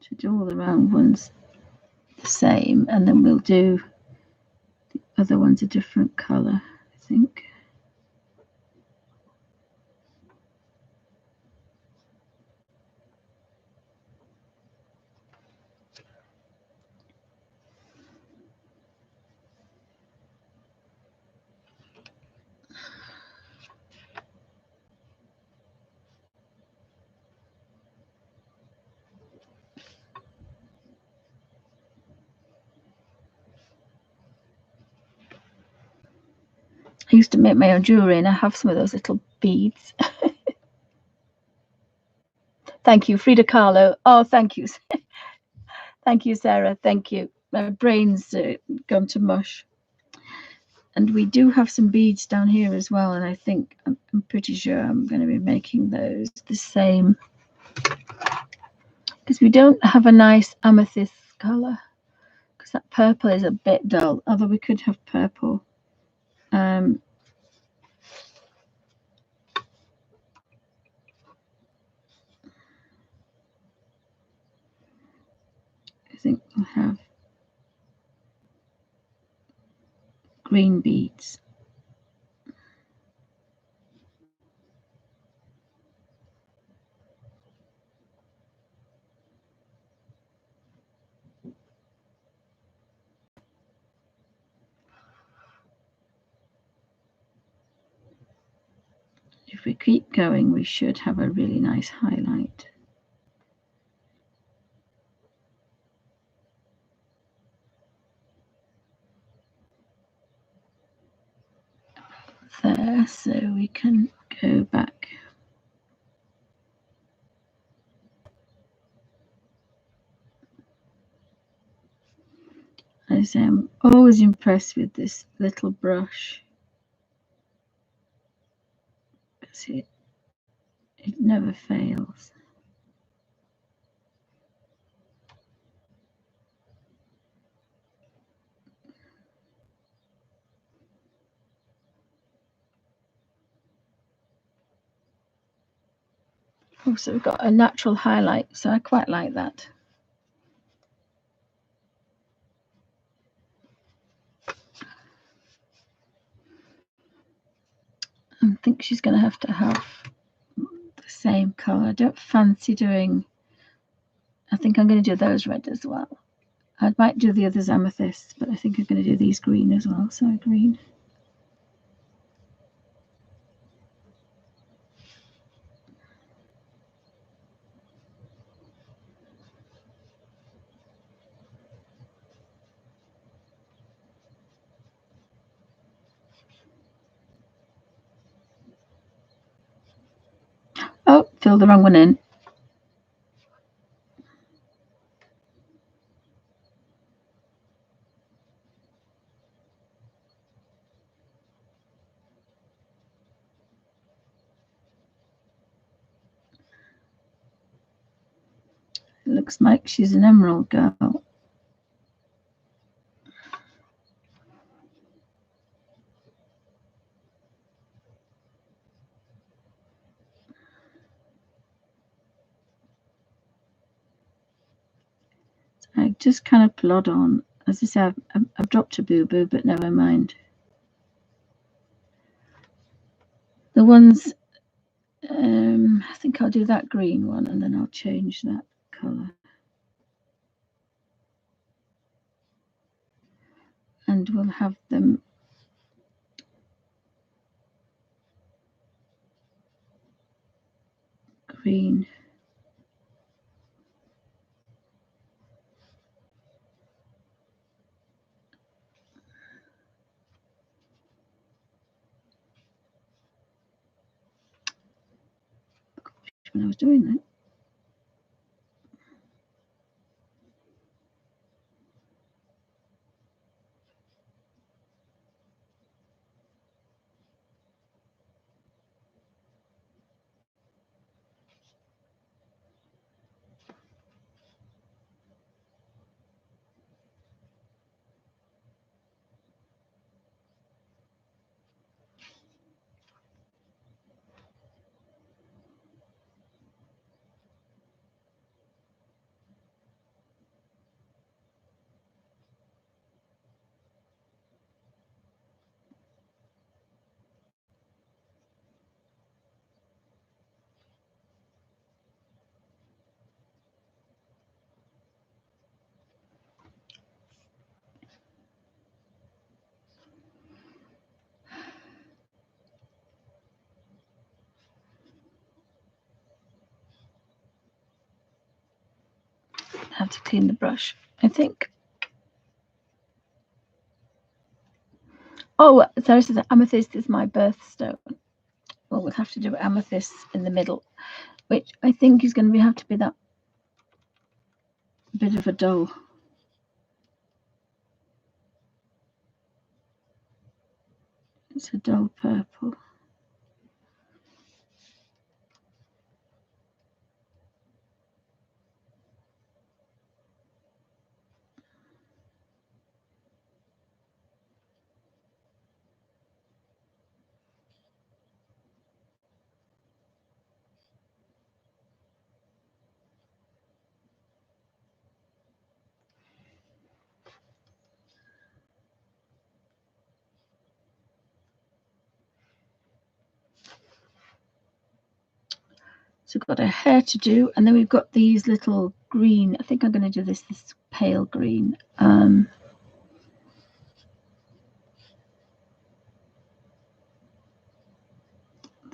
To do all the round ones the same, and then we'll do the other ones a different colour, I think. I used to make my own jewellery, and I have some of those little beads. Thank you, Frida Kahlo. Oh, thank you. Thank you, Sarah. Thank you. My brain's gone to mush. And we do have some beads down here as well, and I think I'm pretty sure I'm going to be making those the same, because we don't have a nice amethyst colour, because that purple is a bit dull, although we could have purple. think we'll have green beads. If we keep going, we should have a really nice highlight. There, so we can go back. As I'm always impressed with this little brush, because it never fails. Also, we've got a natural highlight, so I quite like that. I think she's going to have the same color. I don't fancy doing, I think I'm going to do those red as well. I might do the others amethyst, but I think I'm going to do these green as well, so green. Oh, filled the wrong one in. It looks like she's an emerald girl. I just kind of plod on. As I say, I've dropped a boo-boo, but never mind. The ones, I think I'll do that green one and then I'll change that colour. And we'll have them green. When I was doing that. I have to clean the brush, I think. Oh, Sarah says amethyst is my birthstone. Well, we'll have to do amethyst in the middle, which I think is going to have to be that bit of a dull. It's a dull purple. So we've got her hair to do, and then we've got these little green. I think I'm going to do this pale green.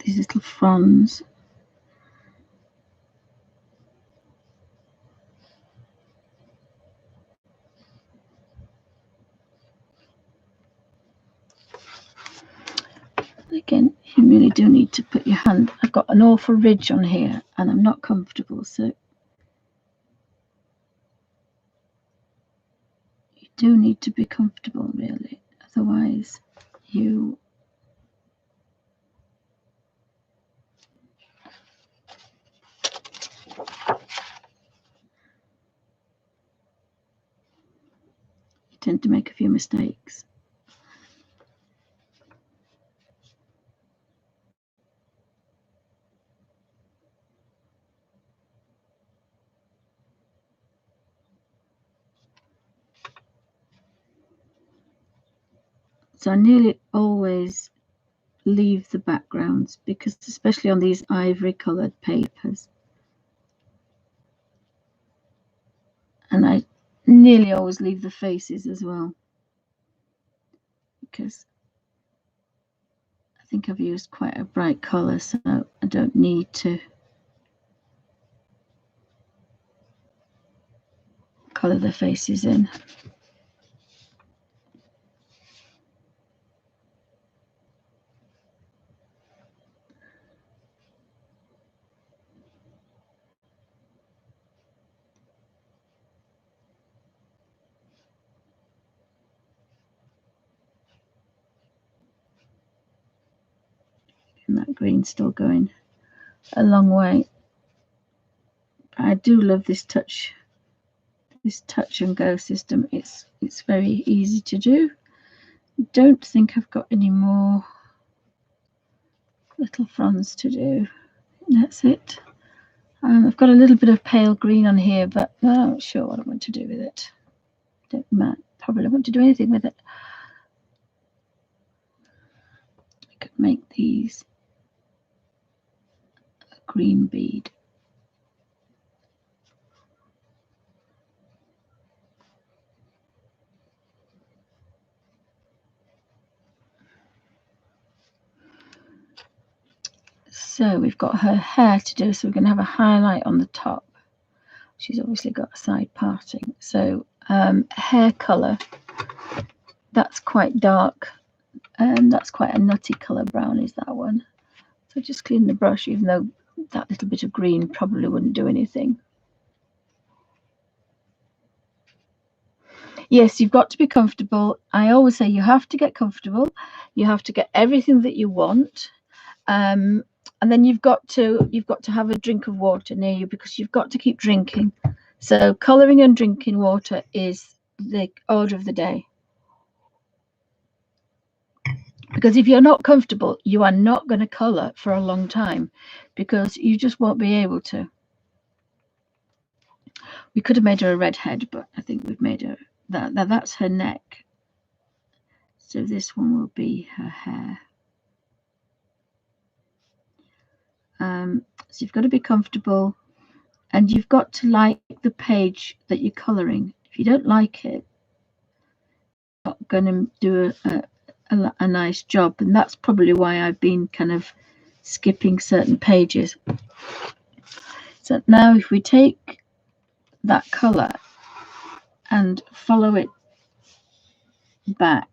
These little fronds. Again, you really do need to put your hand. I've got an awful ridge on here and I'm not comfortable, so you do need to be comfortable really, otherwise you tend to make a few mistakes. So I nearly always leave the backgrounds, because especially on these ivory coloured papers, and I nearly always leave the faces as well, because I think I've used quite a bright colour, so I don't need to colour the faces in. And that green's still going a long way. I do love this touch and go system. It's very easy to do. Don't think I've got any more little fronds to do. That's it. I've got a little bit of pale green on here, but I'm not sure what I want to do with it. Probably don't want to do anything with it. I could make these a green bead. So we've got her hair to do, so we're going to have a highlight on the top. She's obviously got a side parting. So hair colour, that's quite dark, and that's quite a nutty colour brown is that one. So just clean the brush, even though that little bit of green probably wouldn't do anything. Yes, you've got to be comfortable. I always say you have to get comfortable. You have to get everything that you want. And then you've got to have a drink of water near you, because you've got to keep drinking. So colouring and drinking water is the order of the day. Because if you're not comfortable, you are not going to colour for a long time, because you just won't be able to. We could have made her a red head, but I think we've made her that's her neck. So this one will be her hair. So you've got to be comfortable, and you've got to like the page that you're colouring. If you don't like it, you're not going to do a nice job, and that's probably why I've been kind of skipping certain pages. So now if we take that colour and follow it back,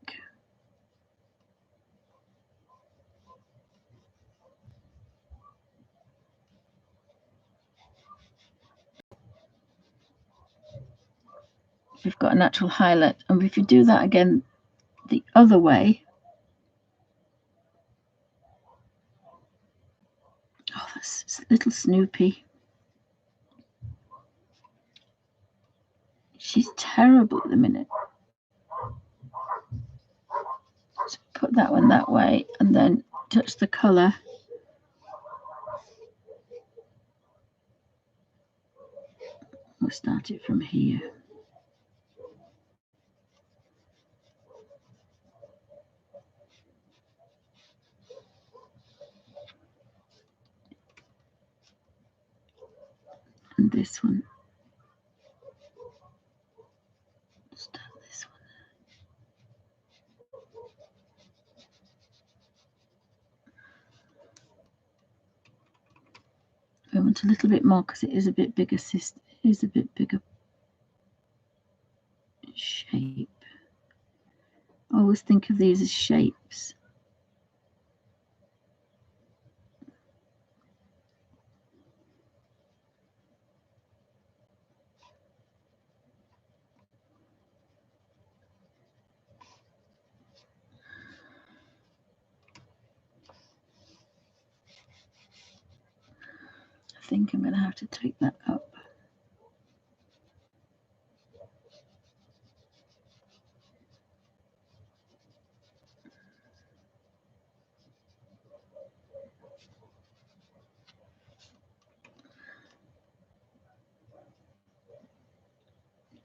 we've got a natural highlight. And if you do that again the other way, oh, that's little Snoopy. She's terrible at the minute. So put that one that way and then touch the colour. We'll start it from here. want a little bit more because it is a bit bigger. It is a bit bigger shape. I always think of these as shapes. I think I'm going to have to take that up.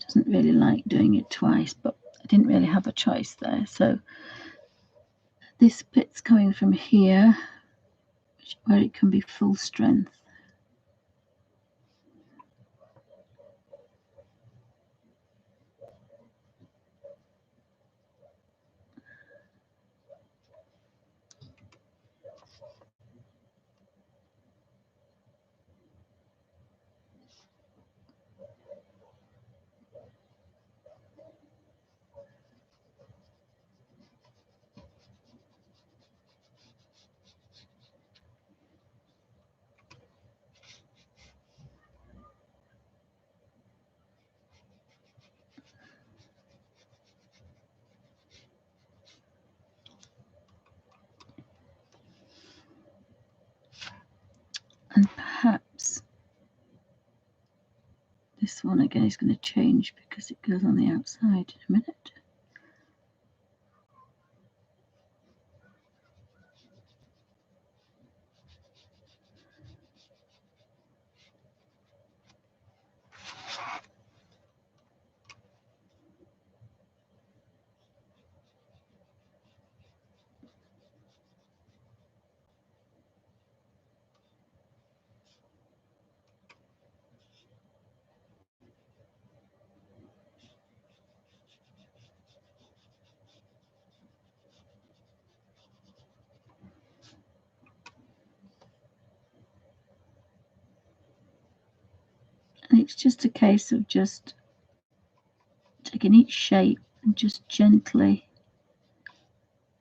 Doesn't really like doing it twice, but I didn't really have a choice there. So this bit's coming from here, where it can be full strength. And perhaps this one again is going to change because it goes on the outside in a minute. And it's just a case of just taking each shape and just gently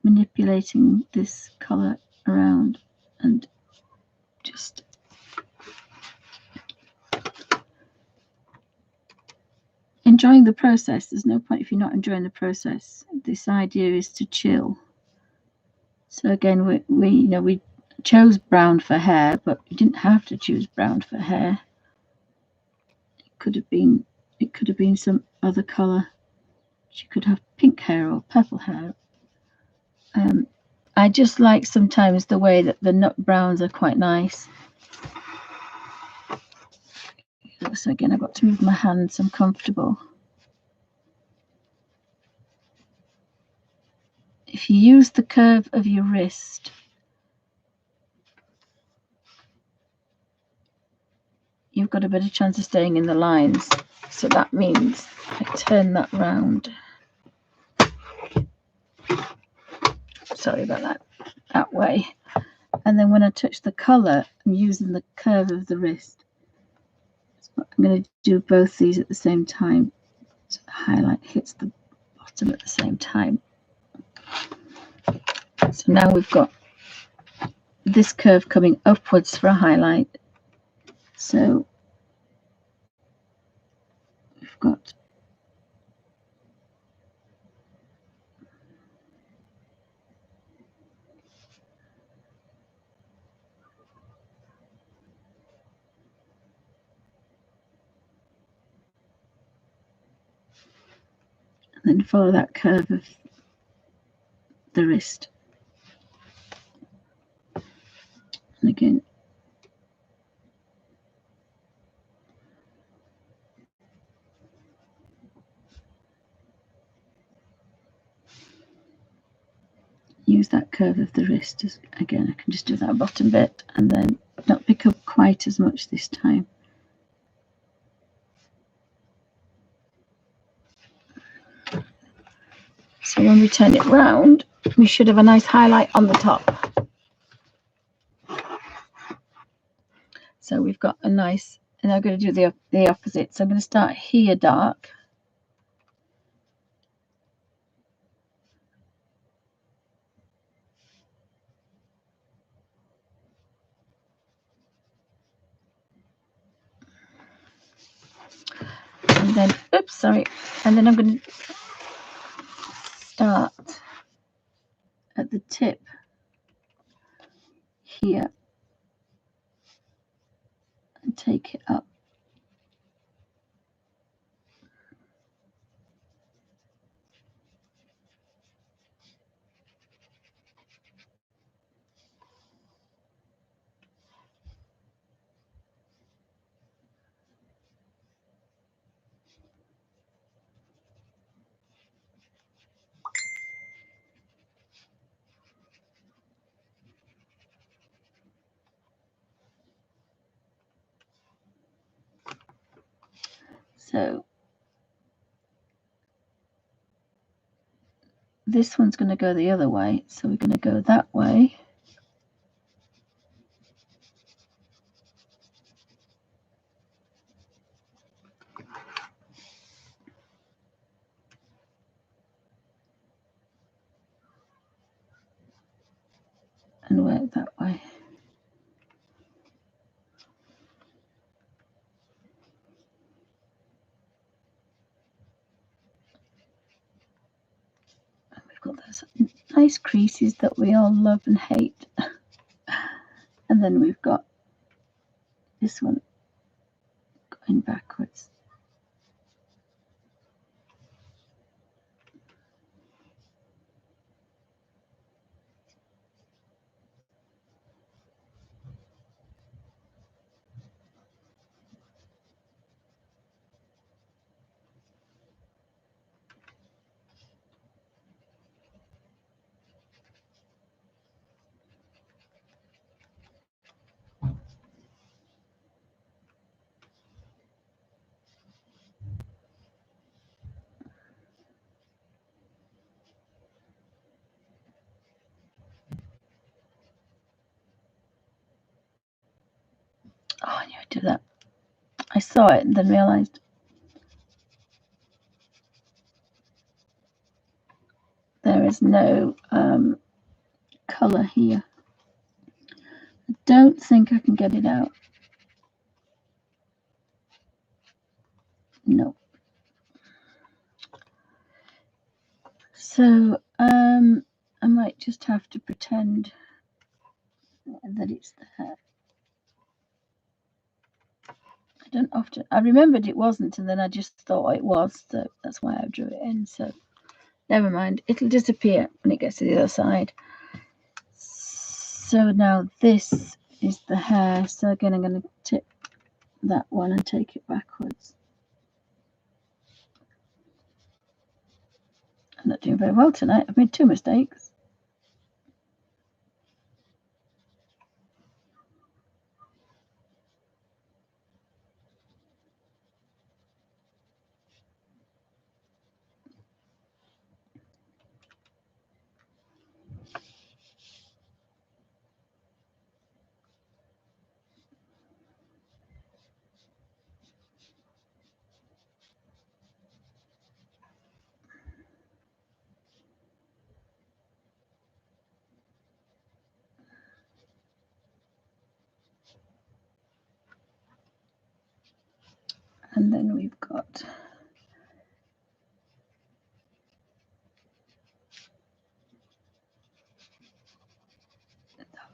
manipulating this colour around and just enjoying the process. There's no point if you're not enjoying the process. This idea is to chill. So again, we chose brown for hair, but you didn't have to choose brown for hair. It could have been some other colour. She could have pink hair or purple hair. I just like sometimes the way that the nut browns are quite nice. So again, I've got to move my hand so I'm comfortable. If you use the curve of your wrist, you've got a better chance of staying in the lines. So that means I turn that round. Sorry about that way. And then when I touch the colour, I'm using the curve of the wrist. So I'm going to do both these at the same time. So the highlight hits the bottom at the same time. So now we've got this curve coming upwards for a highlight. So we've got and then follow that curve of the wrist. And again, use that curve of the wrist. Again, I can just do that bottom bit and then not pick up quite as much this time. So when we turn it round, we should have a nice highlight on the top. So we've got a nice, and I'm going to do the opposite. So I'm going to start here dark. And then, oops, sorry. And then I'm going to start at the tip here and take it up. So this one's going to go the other way. So we're going to go that way. And work that way. And we've got those nice creases that we all love and hate. And then we've got this one going backwards. Oh, I knew I'd do that. I saw it and then realised there is no colour here. I don't think I can get it out. No. So I might just have to pretend that it's there. I don't often, I remembered it wasn't, and then I just thought it was, so that's why I drew it in. So never mind, it'll disappear when it gets to the other side. So now this is the hair. So again, I'm going to tip that one and take it backwards. I'm not doing very well tonight. I've made 2 mistakes. And then we've got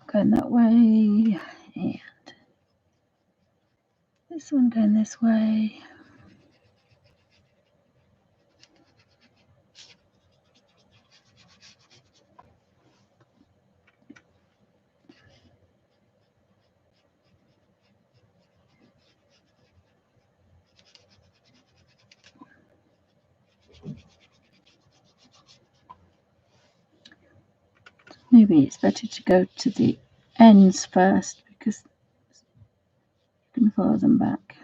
going that way, and this one going this way. Maybe it's better to go to the ends first because you can follow them back.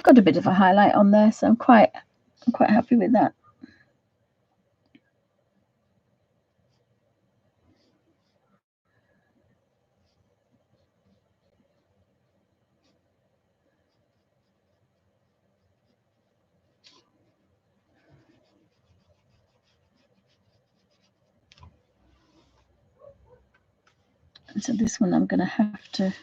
got a bit of a highlight on there, so I'm quite happy with that. And so this one I'm going to have to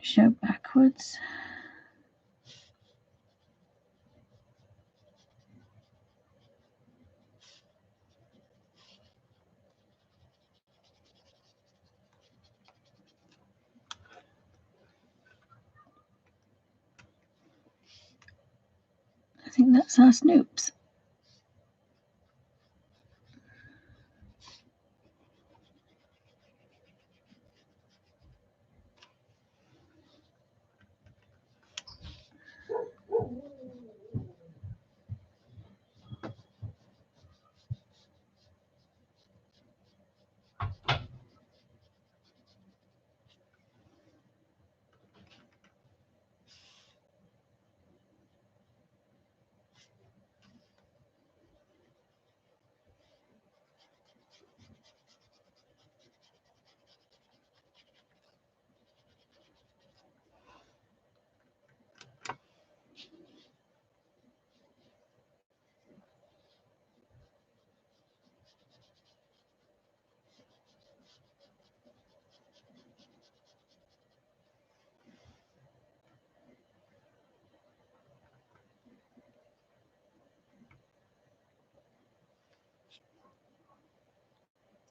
show backwards. I think that's our Snoops.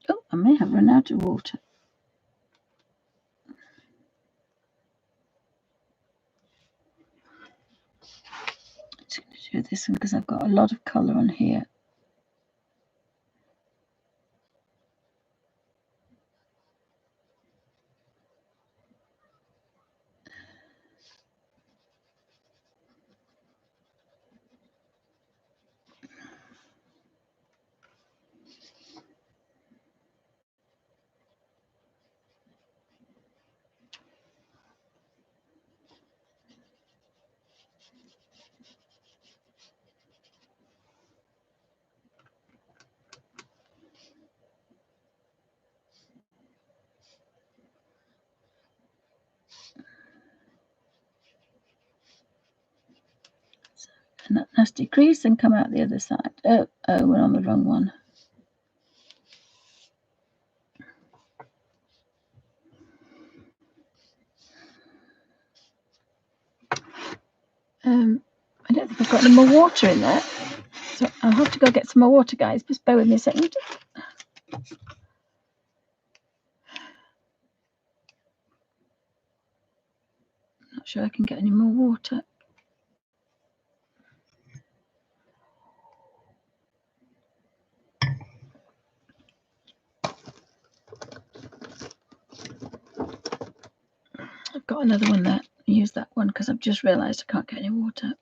Oh, I may have run out of water. I'm just going to do this one because I've got a lot of colour on here. And that nasty crease and come out the other side. Oh, we're on the wrong one. I don't think I've got any more water in there, so I'll have to go get some more water, guys. Just bear with me a second. Not sure I can get any more water. I've got another one there. I'll use that one because I've just realised I can't get any water.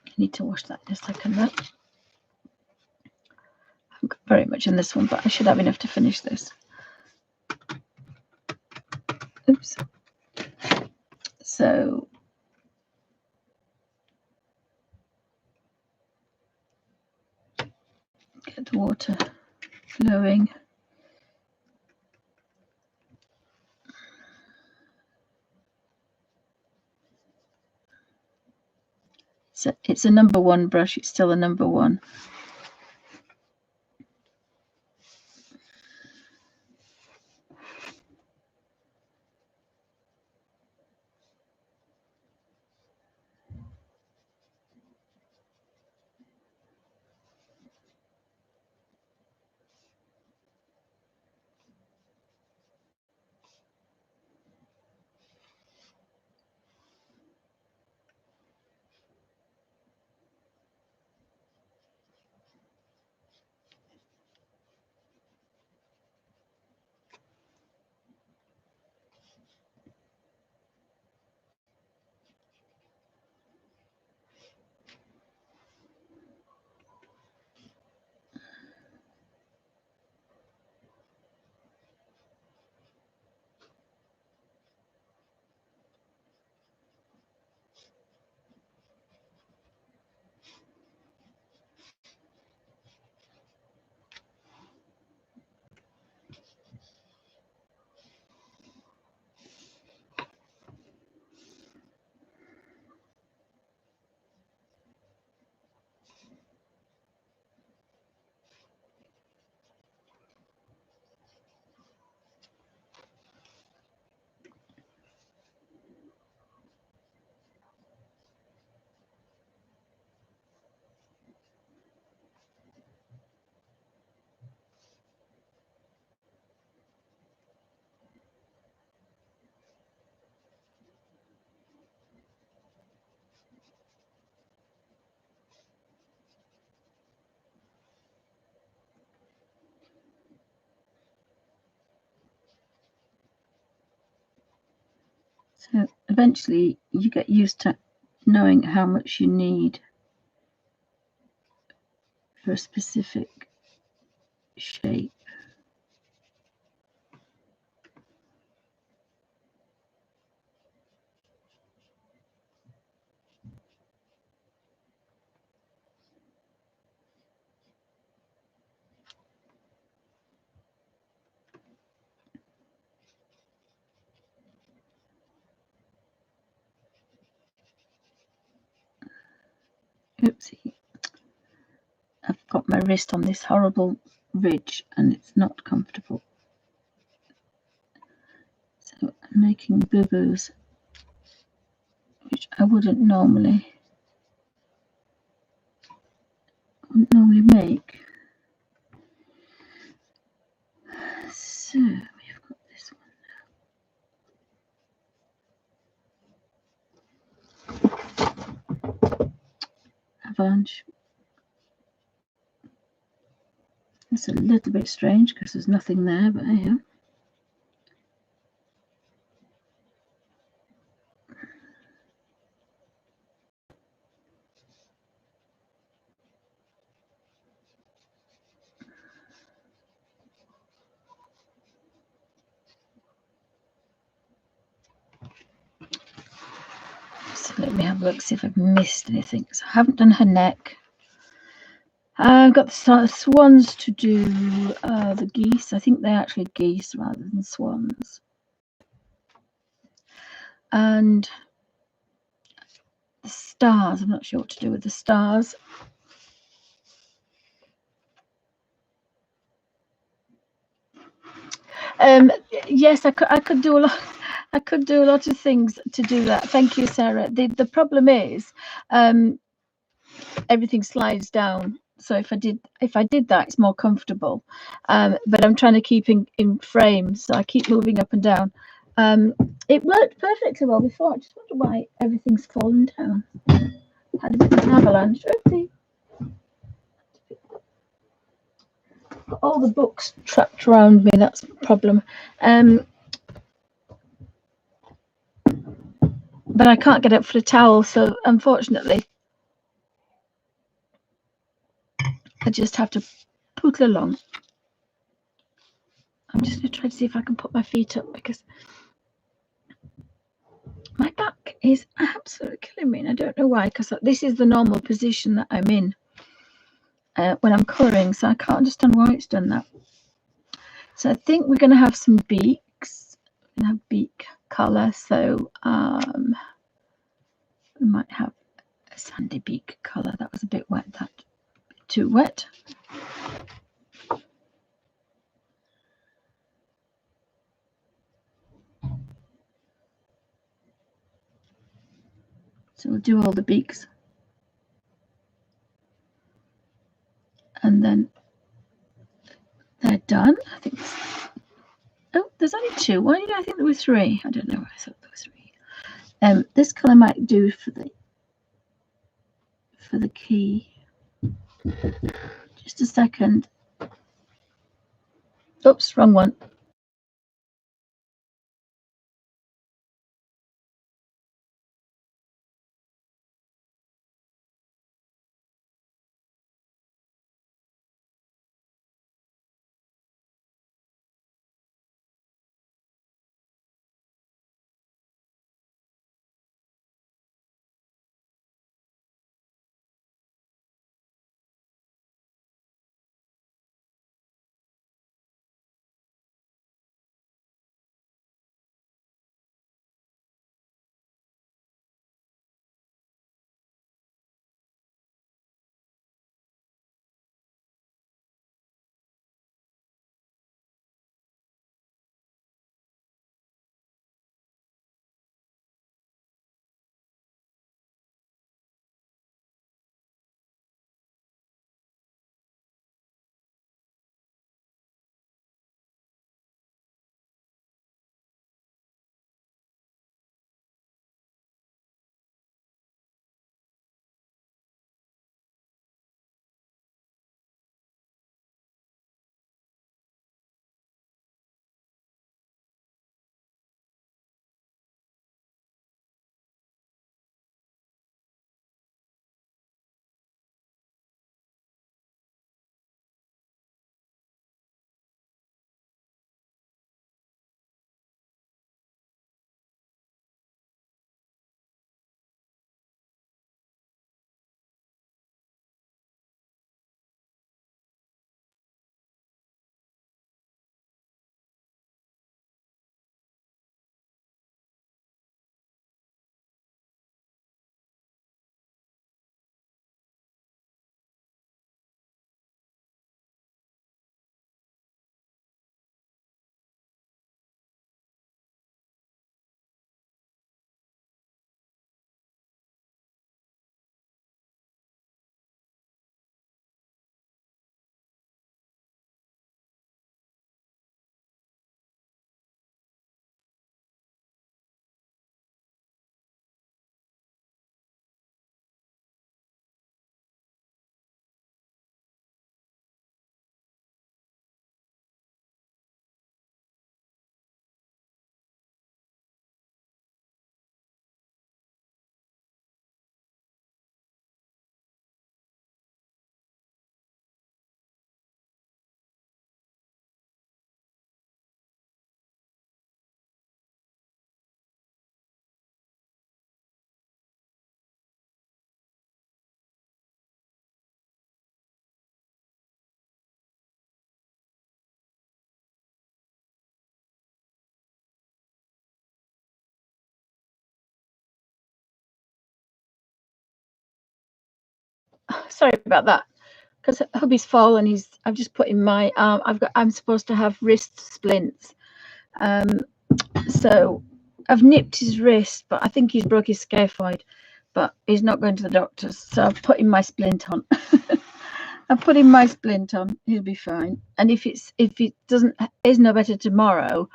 I need to wash that in a second though. I haven't got very much in this one, but I should have enough to finish this. Oops. So get the water flowing. So it's a number one brush. It's still a number one. So eventually you get used to knowing how much you need for a specific shape. Oopsie. I've got my wrist on this horrible ridge and it's not comfortable. So I'm making boo-boos, which I wouldn't normally make. So we've got this one. Avalanche. It's a little bit strange because there's nothing there, but yeah. So let me have a look, see if I've missed anything. So I haven't done her neck. I've got the swans to do, the geese. I think they're actually geese rather than swans. And the stars, I'm not sure what to do with the stars. Yes, I could do a lot. I could do a lot of things to do that. Thank you, Sarah. The problem is, everything slides down. So if I did that, it's more comfortable. But I'm trying to keep in frame, so I keep moving up and down. It worked perfectly well before. I just wonder why everything's fallen down. Had a bit of an avalanche. Oopsie. Got all the books trapped around me. That's the problem. But I can't get up for the towel, so unfortunately, I just have to poodle along. I'm just going to try to see if I can put my feet up because my back is absolutely killing me, and I don't know why, because this is the normal position that I'm in when I'm colouring, so I can't understand why it's done that. So I think we're going to have some beaks. We're going to have beak colour, so we might have a sandy beak colour. That was a bit wet, that too wet. So we'll do all the beaks. And then they're done. I think. Oh, there's only two. Why did I think there were three? I don't know why I thought there were three. This colour might do for the key. Just a second. Oops, wrong one. sorry about that, because hubby's fallen. I've just put in my I'm supposed to have wrist splints. So I've nipped his wrist, but I think he's broke his scaphoid, but he's not going to the doctors. So I've put in my splint on. I've put in my splint on. He'll be fine. And if it is no better tomorrow,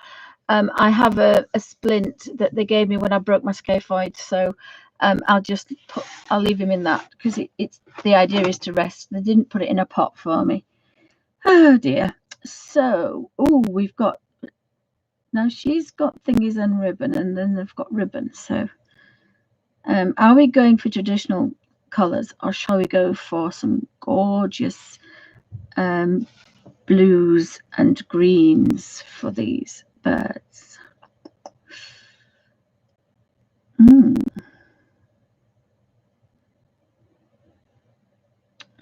I have a splint that they gave me when I broke my scaphoid. So I'll leave him in that, because it's the idea is to rest. They didn't put it in a pot for me. Oh dear. So we've got, now she's got thingies and ribbon, and then they've got ribbon. So are we going for traditional colors, or shall we go for some gorgeous blues and greens for these birds?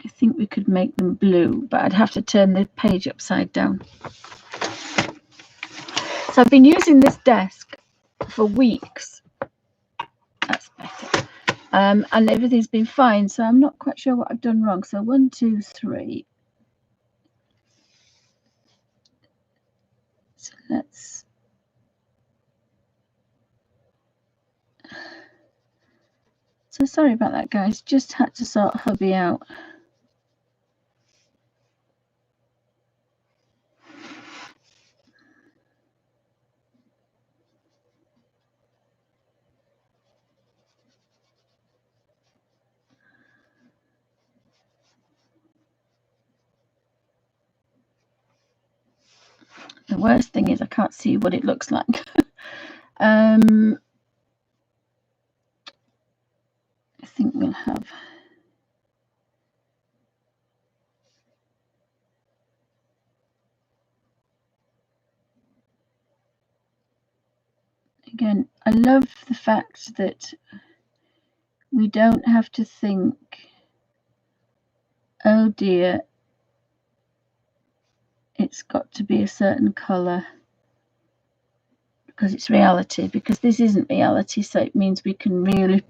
I think we could make them blue, but I'd have to turn the page upside down. So I've been using this desk for weeks. That's better. And everything's been fine, so I'm not quite sure what I've done wrong. So 1, 2, 3. So let's. So sorry about that, guys. Just had to sort hubby out. The worst thing is I can't see what it looks like. I think we'll have. Again, I love the fact that we don't have to think, oh dear, it's got to be a certain colour, because it's reality, because this isn't reality. So it means we can really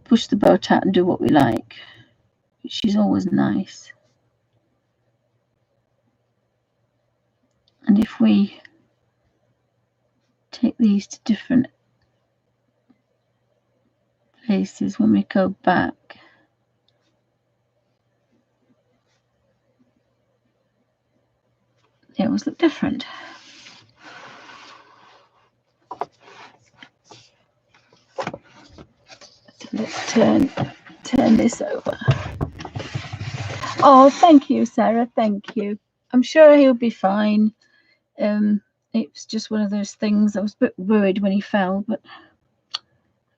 push the boat out and do what we like, which is always nice. And if we take these to different places, when we go back, they always look different. So let's turn this over. Oh, thank you, Sarah. Thank you. I'm sure he'll be fine. It's just one of those things. I was a bit worried when he fell, but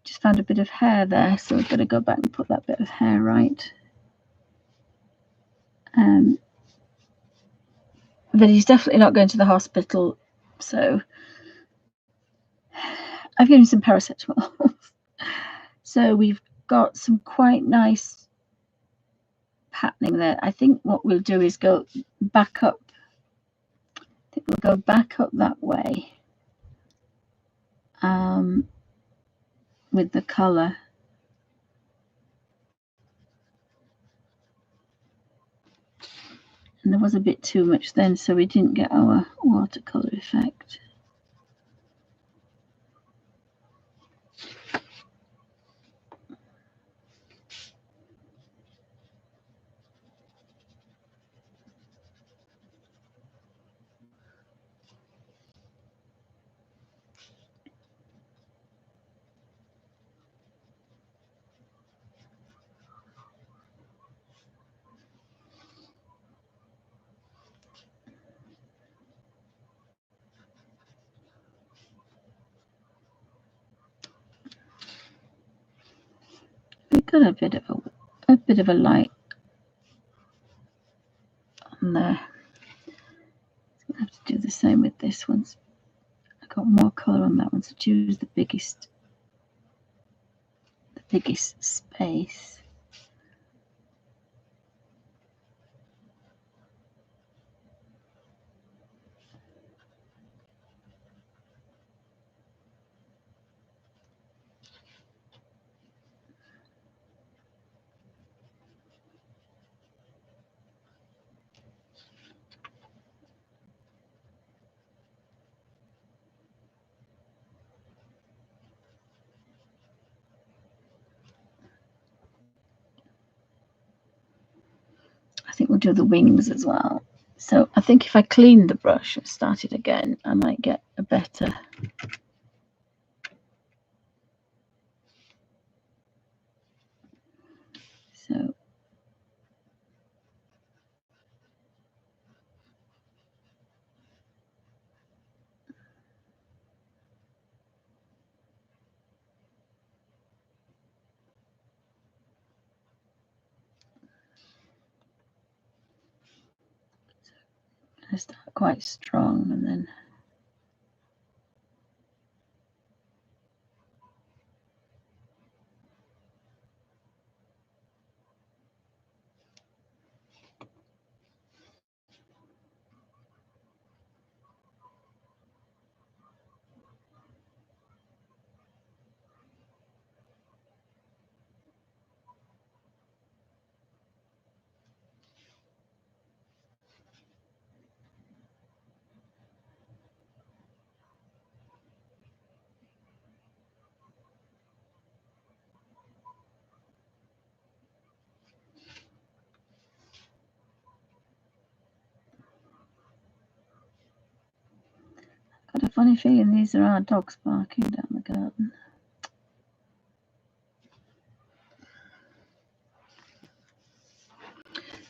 just found a bit of hair there, so we've got to go back and put that bit of hair right. But he's definitely not going to the hospital, so I've given him some paracetamol. So we've got some quite nice patterning there. I think what we'll do is go back up. I think we'll go back up that way with the colour. And there was a bit too much then, so we didn't get our watercolour effect. We got a bit of a light on there. We'll have to do the same with this one. I got more colour on that one, so choose the biggest space. we'll do the wings as well. So I think if I clean the brush and start it again, I might get a better. So I start quite strong and then got a funny feeling these are our dogs barking down the garden.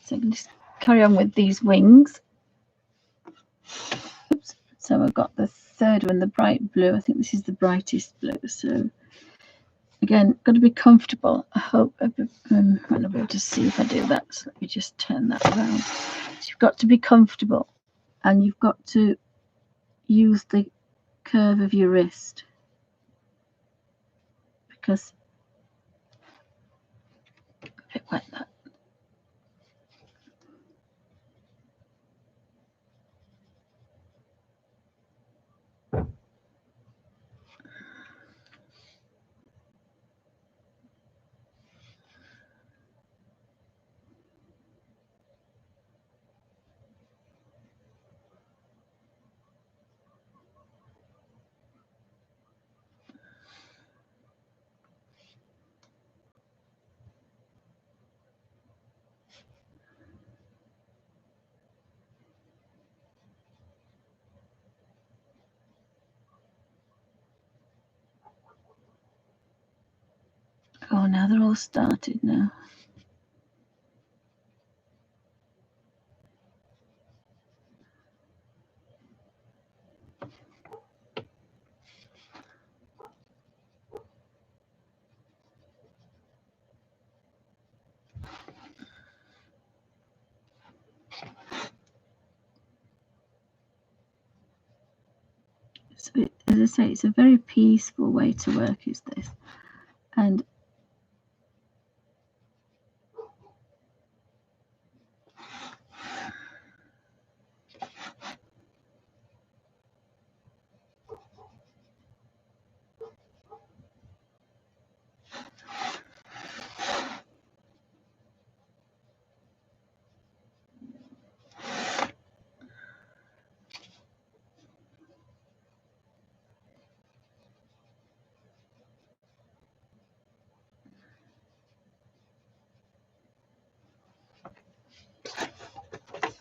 So I can just carry on with these wings. Oops. So I've got the third one, the bright blue. I think this is the brightest blue. So again, got to be comfortable. I hope I might not be able to see if I do that. So let me just turn that around. So you've got to be comfortable, and you've got to use the curve of your wrist, because a bit wet that. Oh, now they're all started now. So as I say, it's a very peaceful way to work, is this. And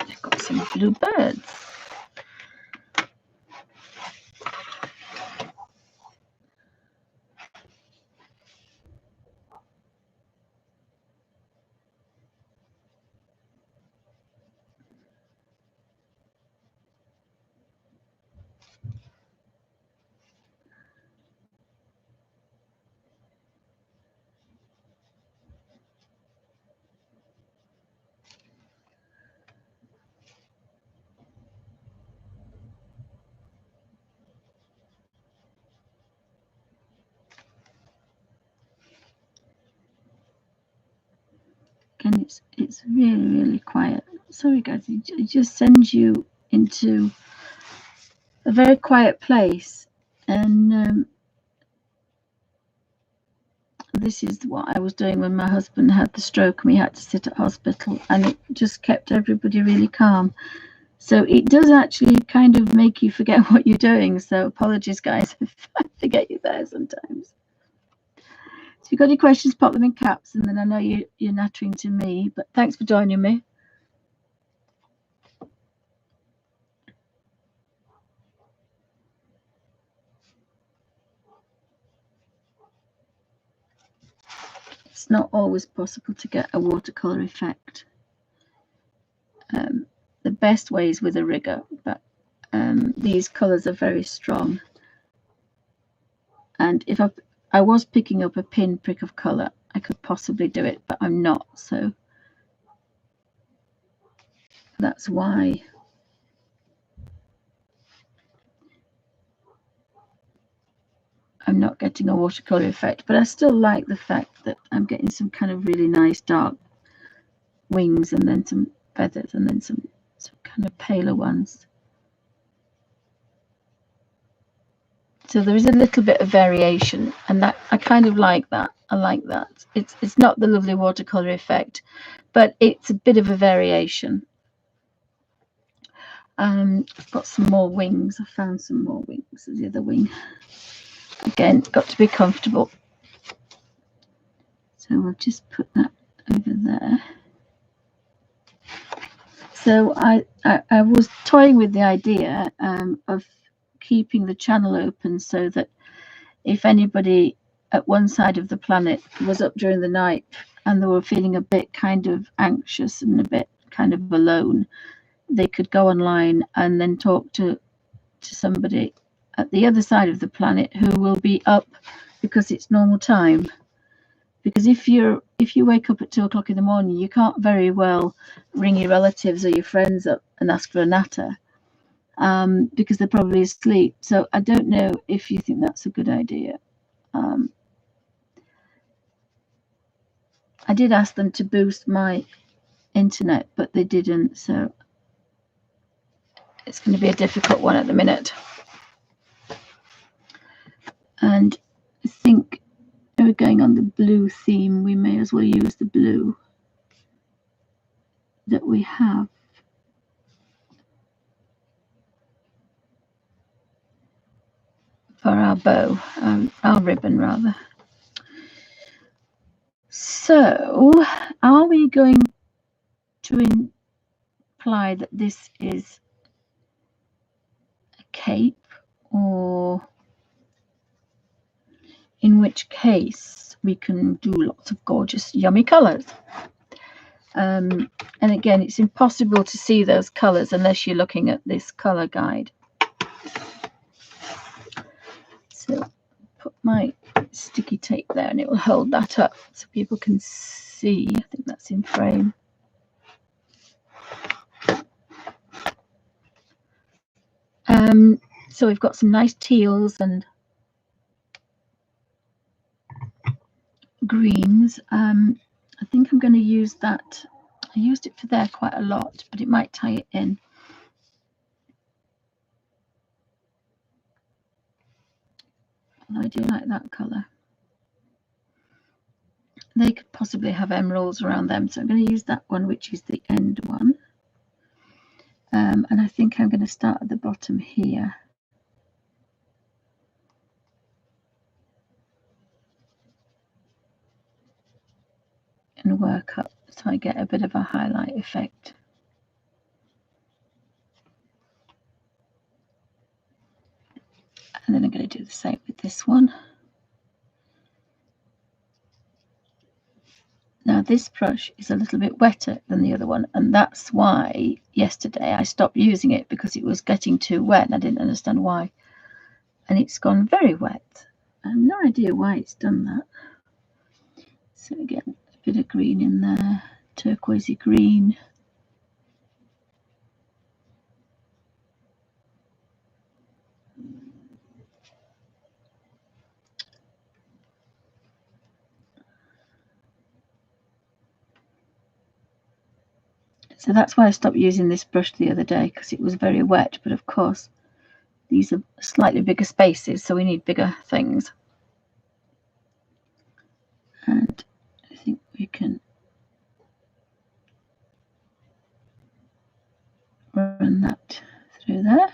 I've got some blue birds. Again, it's really quiet. Sorry guys, it just sends you into a very quiet place. And this is what I was doing when my husband had the stroke and we had to sit at hospital, and it just kept everybody really calm. So it does actually kind of make you forget what you're doing. So apologies guys if I forget you there sometimes. If you've got any questions, pop them in caps, and then I know you're nattering to me. But thanks for joining me. it's not always possible to get a watercolor effect. The best way is with a rigger, but these colors are very strong. And if I was picking up a pinprick of color, I could possibly do it, but I'm not, so that's why I'm not getting a watercolor effect. But I still like the fact that I'm getting some kind of really nice dark wings, and then some feathers, and then some kind of paler ones. So there is a little bit of variation, and that I kind of like that. I like that. It's not the lovely watercolor effect, but it's a bit of a variation. I've got some more wings. I found some more wings. There's the other wing. Again, got to be comfortable. So we'll just put that over there. So I was toying with the idea of keeping the channel open so that if anybody at one side of the planet was up during the night and they were feeling a bit kind of anxious and a bit kind of alone, they could go online and then talk to somebody at the other side of the planet who will be up because it's normal time. Because if you wake up at 2 o'clock in the morning, you can't very well ring your relatives or your friends up and ask for a natter, because they're probably asleep. So I don't know if you think that's a good idea. I did ask them to boost my internet, but they didn't, so it's going to be a difficult one at the minute. And I think we're going on the blue theme. We may as well use the blue that we have. For our bow, our ribbon rather. So, are we going to imply that this is a cape, or in which case we can do lots of gorgeous, yummy colours? And again, it's impossible to see those colours unless you're looking at this colour guide. So, put my sticky tape there and it will hold that up so people can see. I think that's in frame. So we've got some nice teals and greens. I think I'm going to use that. I used it for there quite a lot, but it might tie it in. Although I do like that colour. They could possibly have emeralds around them, so I'm going to use that one, which is the end one. And I think I'm going to start at the bottom here. And work up so I get a bit of a highlight effect. And then I'm going to do the same with this one. Now this brush is a little bit wetter than the other one, and that's why yesterday I stopped using it, because it was getting too wet and I didn't understand why. And it's gone very wet. I have no idea why it's done that. So again, a bit of green in there, turquoisey green. So that's why I stopped using this brush the other day, because it was very wet. But of course, these are slightly bigger spaces, so we need bigger things. And I think we can run that through there.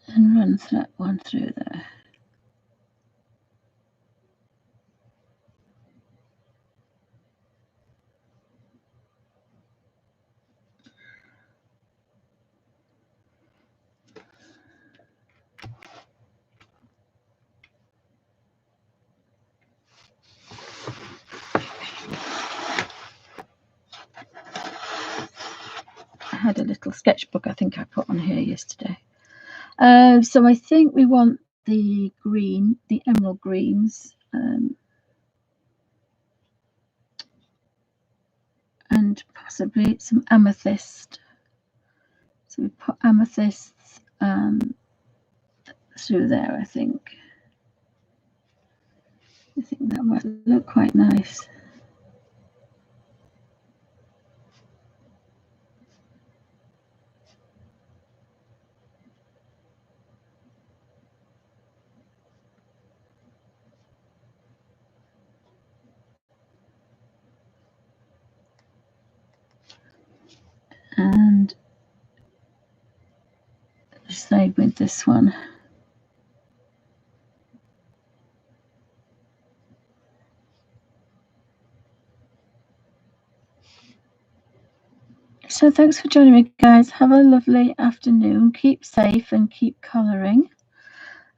And run that one through there. had a little sketchbook I think I put on here yesterday. So I think we want the green, the emerald greens, and possibly some amethyst. So we put amethysts through there, I think. I think that might look quite nice. And side with this one. So thanks for joining me, guys. Have a lovely afternoon. Keep safe and keep colouring.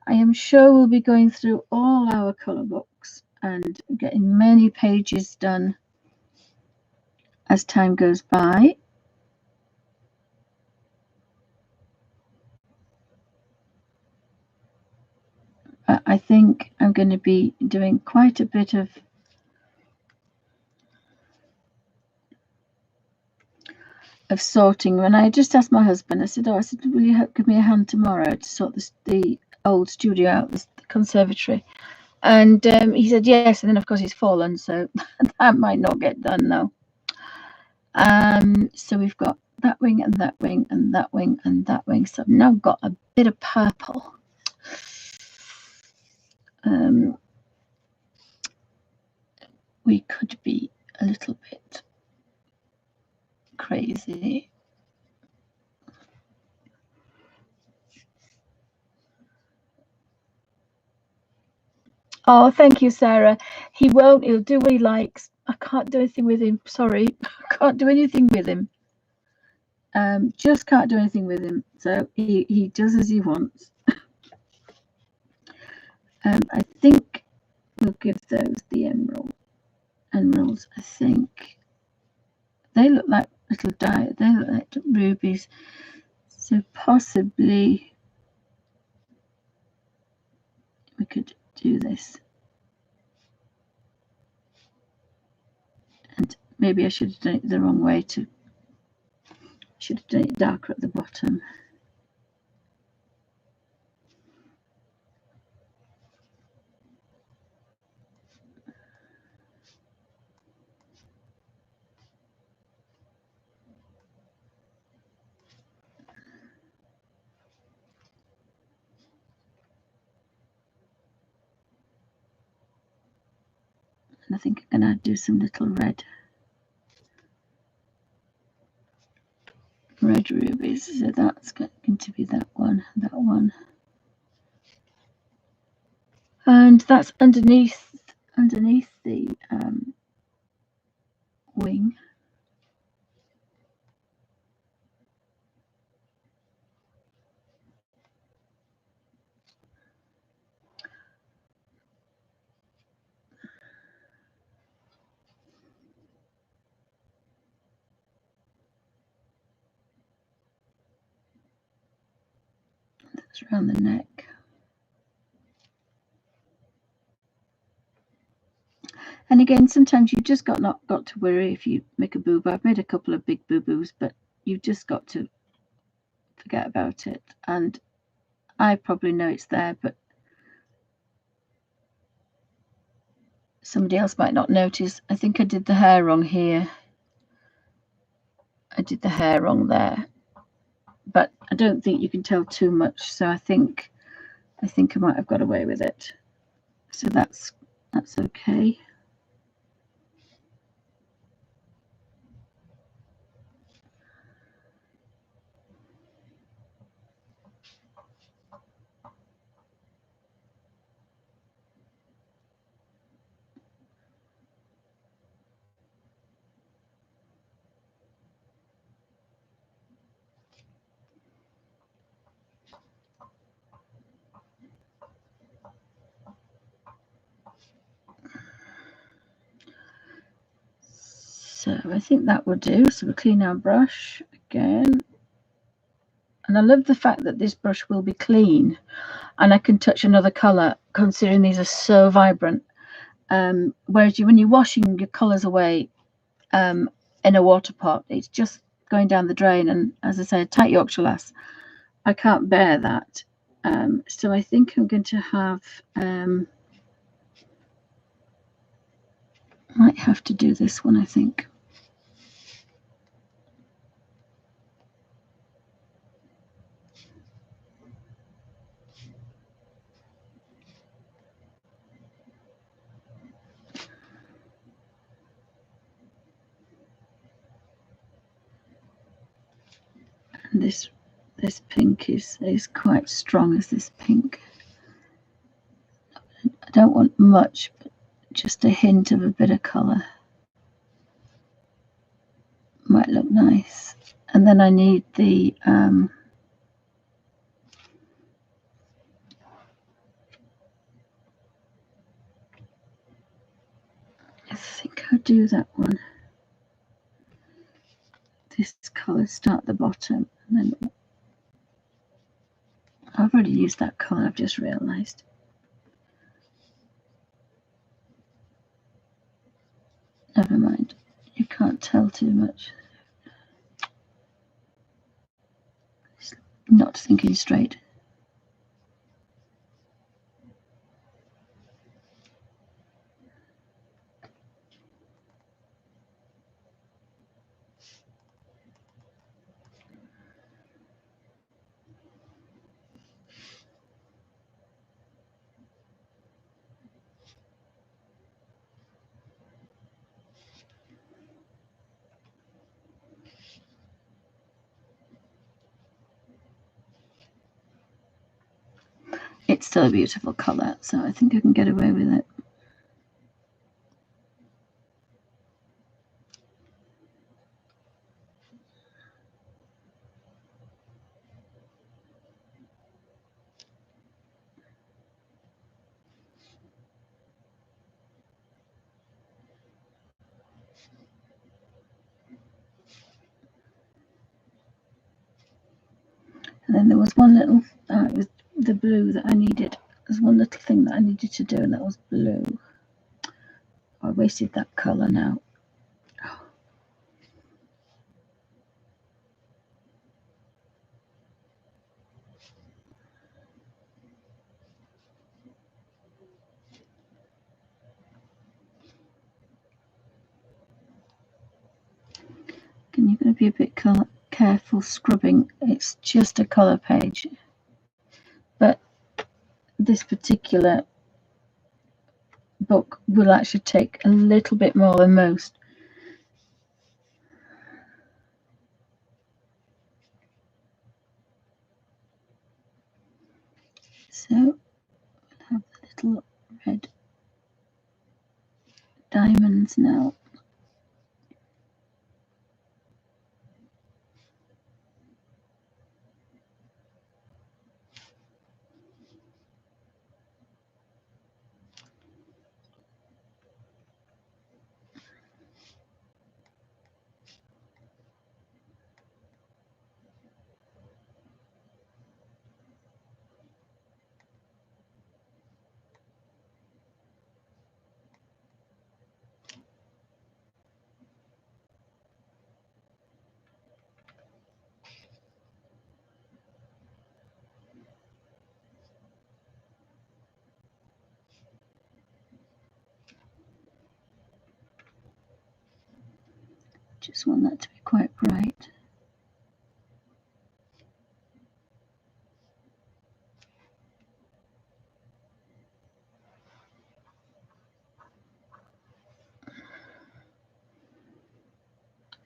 I am sure we'll be going through all our colour books and getting many pages done as time goes by. I think I'm going to be doing quite a bit of sorting. When I just asked my husband, I said, will you give me a hand tomorrow to sort the old studio out, the conservatory? And he said yes, and then of course he's fallen, so that might not get done now. So we've got that wing and that wing and that wing and that wing. So I've now got a bit of purple. We could be a little bit crazy. Oh, thank you, Sarah. He won't. He'll do what he likes. I can't do anything with him. Sorry, I can't do anything with him. Just can't do anything with him. So he does as he wants. I think we'll give those the emeralds. I think they look like little they look like rubies. So possibly we could do this. And maybe I should have done it the wrong way. Should have done it darker at the bottom. And I think I'm going to do some little red rubies. So that's going to be that one. And that's underneath the wing. That's around the neck. And again, sometimes you've just not got to worry if you make a boo-boo. I've made a couple of big boo-boos, but you've just got to forget about it. And I probably know it's there, but somebody else might not notice. I think I did the hair wrong here. I did the hair wrong there. But I don't think you can tell too much, so I think I might have got away with it. So that's okay. So I think that will do. So we'll clean our brush again. And I love the fact that this brush will be clean and I can touch another colour, considering these are so vibrant. Whereas when you're washing your colours away in a water pot, it's just going down the drain. And as I say, a tight Yorkshire lass, I can't bear that. So I think I'm going to have, might have to do this one, I think. And this pink is quite strong as this pink. I don't want much, but just a hint of a bit of colour might look nice. And then I need the I think I'll do that one. This colour, start at the bottom, and then I've already used that colour, I've just realised. Never mind, you can't tell too much. It's not thinking straight. It's still a beautiful colour, so I think I can get away with it. And then there was one little, it was the blue that I needed. There's one little thing that I needed to do, and that was blue. I wasted that colour now. And you're going to be a bit careful scrubbing. It's just a colour page. But this particular book will actually take a little bit more than most. So I have the little red diamonds now. Just want that to be quite bright.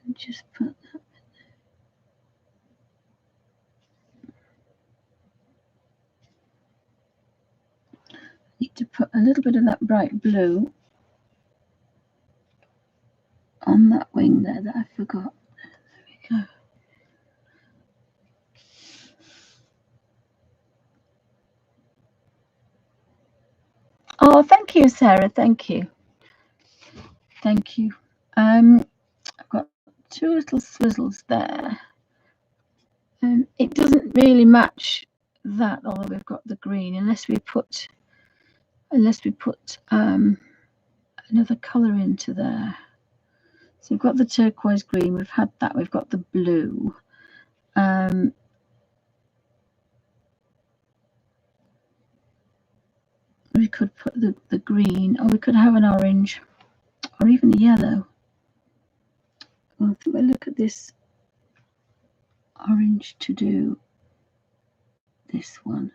And just put that. Need to put a little bit of that bright blue on that wing there that I forgot. There we go. Oh, thank you, Sarah. Thank you. Thank you. I've got two little swizzles there. It doesn't really match that, although we've got the green, unless we put another colour into there. So we've got the turquoise green, we've had that, we've got the blue. We could put the green, or we could have an orange, or even a yellow. Well, I think we'll look at this orange to do this one.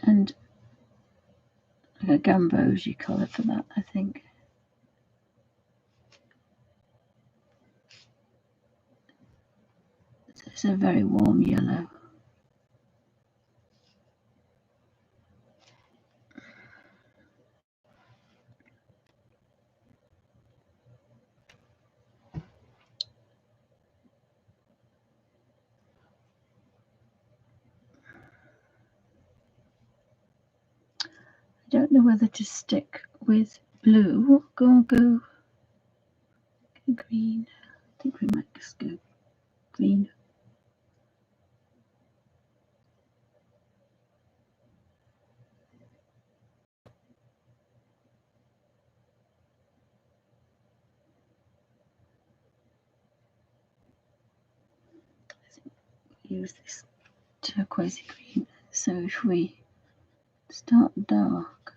And a gamboge colour for that, I think. It's a very warm yellow. I don't know whether to stick with blue. Go green. I think we might just go green. Use this turquoise green. So if we start dark,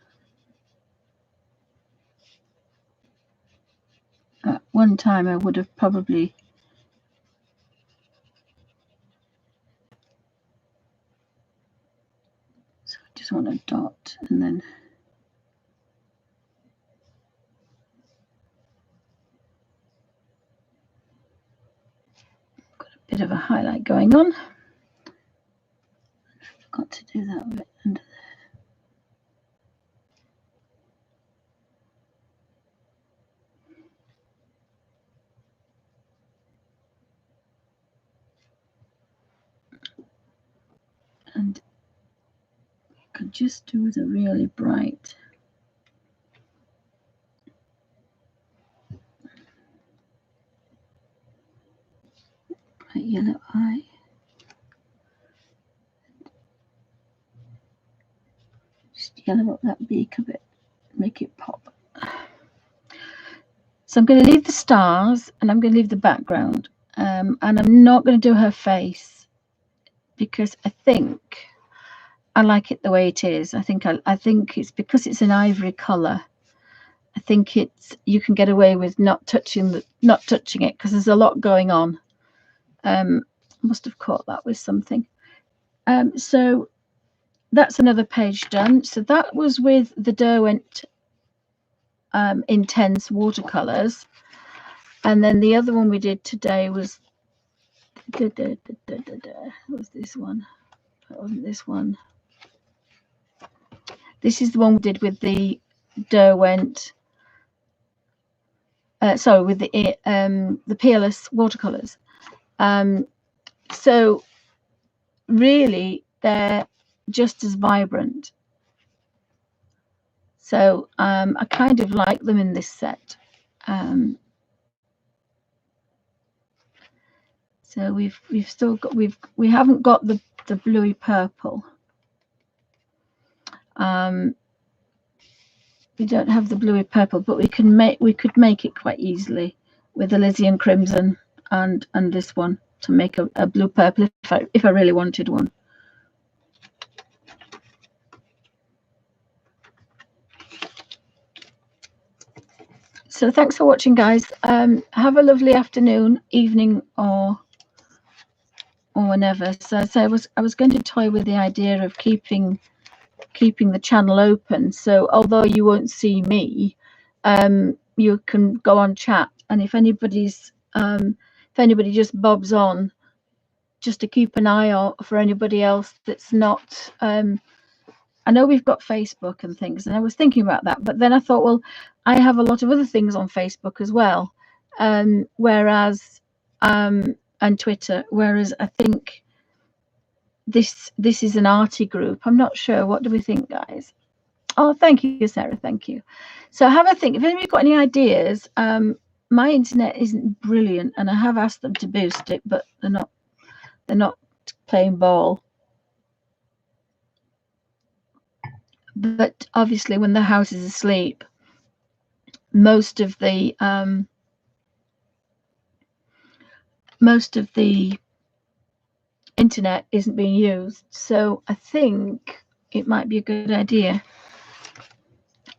at one time I would have probably just want a dot and then got a bit of a highlight going on. I forgot to do that bit under there. And you could just do the really bright yellow eye. Just yellow up that beak a bit, make it pop. So I'm going to leave the stars and I'm going to leave the background. And I'm not going to do her face because I think I like it the way it is. I think it's because it's an ivory color. I think you can get away with not touching it because there's a lot going on. Must have caught that with something. So that's another page done. So that was with the Derwent Intense watercolors, and then the other one we did today was was this one. That wasn't this one. This is the one we did with the Derwent. Sorry, with the Peerless watercolors. So really, they're just as vibrant. So I kind of like them in this set. So we haven't got the bluey purple. We don't have the bluey purple, but we could make it quite easily with the Elysian crimson and this one to make a blue purple if I really wanted one. So thanks for watching, guys. Have a lovely afternoon, evening, or whenever. So I was going to toy with the idea of keeping the channel open. So although you won't see me, you can go on chat, and if anybody's if anybody just bobs on, just to keep an eye out for anybody else that's not. I know we've got Facebook and things, and I was thinking about that, but then I thought, well, I have a lot of other things on Facebook as well, whereas and Twitter, whereas I think this is an arty group. I'm not sure. What do we think, guys? Oh, thank you, Sarah. Thank you. So have a think. If anybody's got any ideas, my internet isn't brilliant, and I have asked them to boost it, but they're not playing ball. But obviously, when the house is asleep, most of the internet isn't being used. So I think it might be a good idea.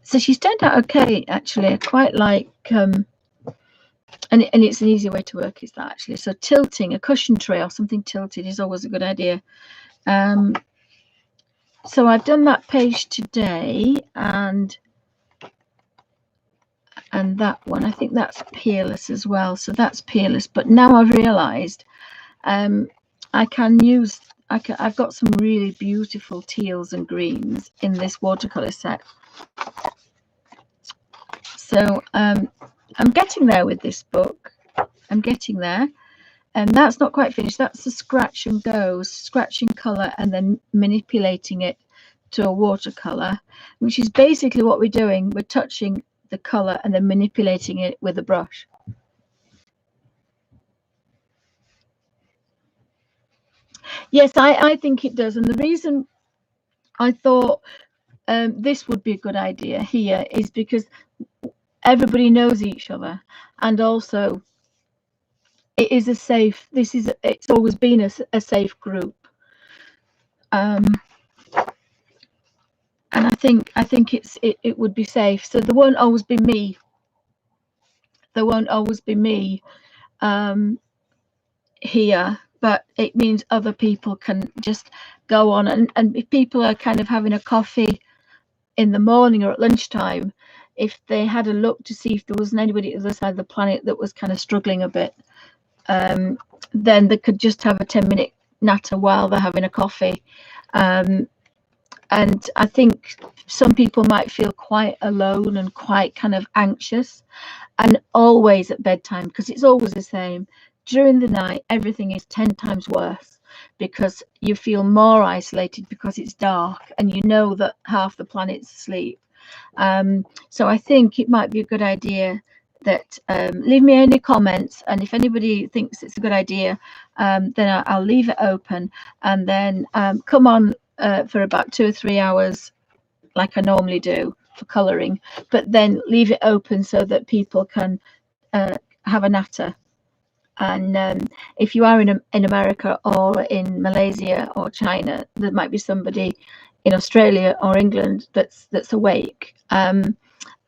So she's turned out okay, actually. I quite like, and it's an easy way to work, is that actually. So tilting a cushion tray or something tilted is always a good idea. So I've done that page today, and that one, I think that's peerless as well. So that's peerless. But now I've realized I can use, I've got some really beautiful teals and greens in this watercolor set. So I'm getting there with this book. I'm getting there. And that's not quite finished. That's the scratch and go, scratching color and then manipulating it to a watercolor, which is basically what we're doing. We're touching the color and then manipulating it with a brush. Yes, I think it does. And the reason I thought this would be a good idea here is because everybody knows each other, and also it is a safe, it's always been a safe group. And I think it would be safe. So there won't always be me. There won't always be me here, but it means other people can just go on, and if people are kind of having a coffee in the morning or at lunchtime, if they had a look to see if there wasn't anybody at the other side of the planet that was kind of struggling a bit, then they could just have a 10-minute natter while they're having a coffee. And I think some people might feel quite alone and quite kind of anxious, and always at bedtime, because it's always the same. During the night, everything is 10 times worse because you feel more isolated because it's dark and you know that half the planet's asleep. So I think it might be a good idea that leave me any comments, and if anybody thinks it's a good idea, then I'll leave it open, and then come on for about 2 or 3 hours like I normally do for colouring, but then leave it open so that people can have a natter. And if you are in America or in Malaysia or China, there might be somebody in Australia or England that's awake. And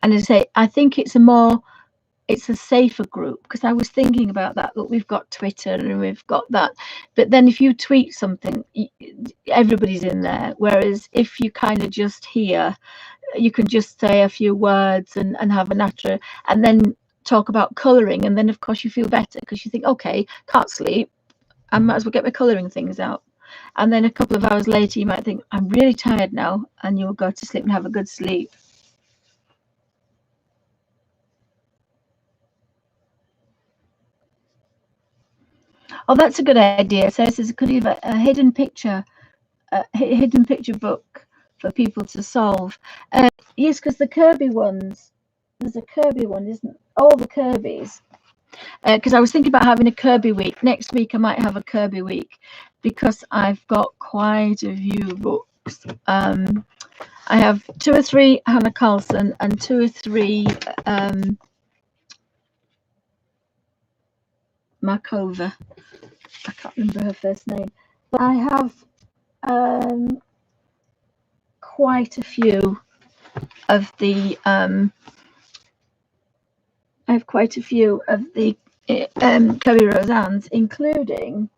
as I say, I think it's a safer group, because I was thinking about that we've got Twitter and we've got that, but then if you tweet something, everybody's in there, whereas if you kind of just hear, you can just say a few words and have a natter and then talk about colouring, and then of course you feel better because you think, okay, can't sleep, I might as well get my colouring things out. And then a couple of hours later you might think, I'm really tired now, and you'll go to sleep and have a good sleep. Oh, that's a good idea. So this could be a hidden picture book for people to solve. Yes, because the Kirby ones, there's a Kirby one, isn't all the Kirby's? Because I was thinking about having a Kirby week. Next week I might have a Kirby week because I've got quite a few books. I have 2 or 3 Hannah Carlson and 2 or 3 Markova. I can't remember her first name, but I have quite a few of the Kirby Roseannes, including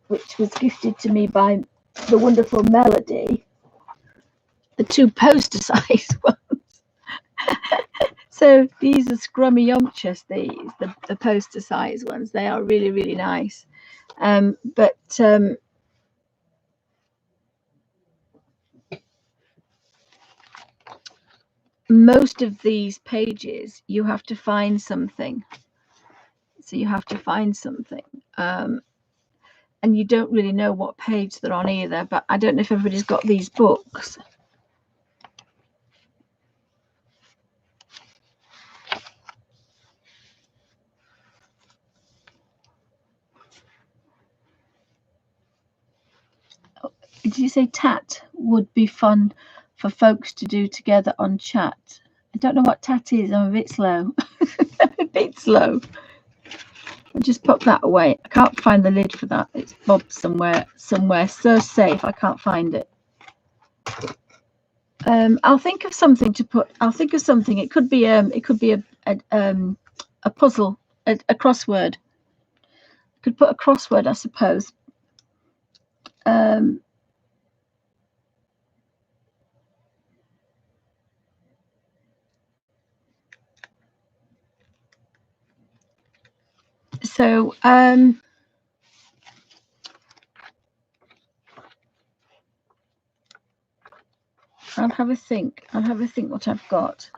which was gifted to me by the wonderful Melody, the 2 poster size ones. So these are scrummyumptious, the poster size ones. They are really, really nice. But most of these pages, you have to find something. So you have to find something. And you don't really know what page they're on either. But I don't know if everybody's got these books. Did you say tat would be fun for folks to do together on chat? I don't know what tat is. I'm a bit slow. A bit slow. I'll just put that away. I can't find the lid for that. It's bobbed somewhere so safe I can't find it. I'll think of something to put. I'll think of something. It could be a puzzle, a crossword. Could put a crossword, I suppose. So I'll have a think. I'll have a think what I've got.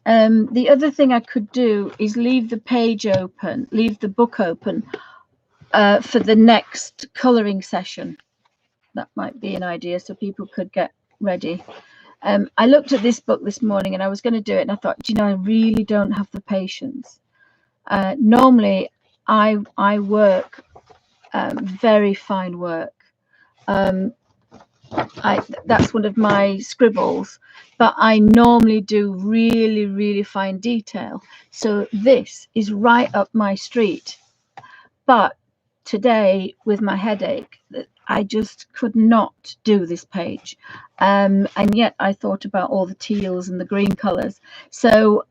The other thing I could do is leave the page open, leave the book open for the next colouring session. That might be an idea, so people could get ready. I looked at this book this morning and I was going to do it, and I thought, you know, I really don't have the patience. Normally, I work very fine work. That's one of my scribbles, but I normally do really, really fine detail. So this is right up my street. But today, with my headache, I just could not do this page. And yet I thought about all the teals and the green colors. So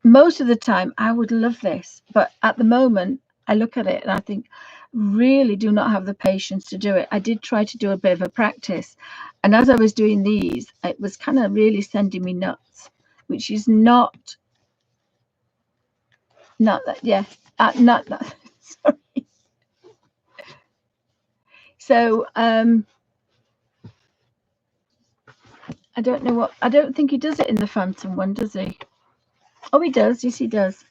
most of the time I would love this, but at the moment I look at it and I think, really do not have the patience to do it. I did try to do a bit of a practice, and as I was doing these, it was kind of really sending me nuts, which is not that, yeah, not that. Sorry. So I don't know what, I don't think he does it in the Phantom one, does he? Oh, he does. Yes, he does.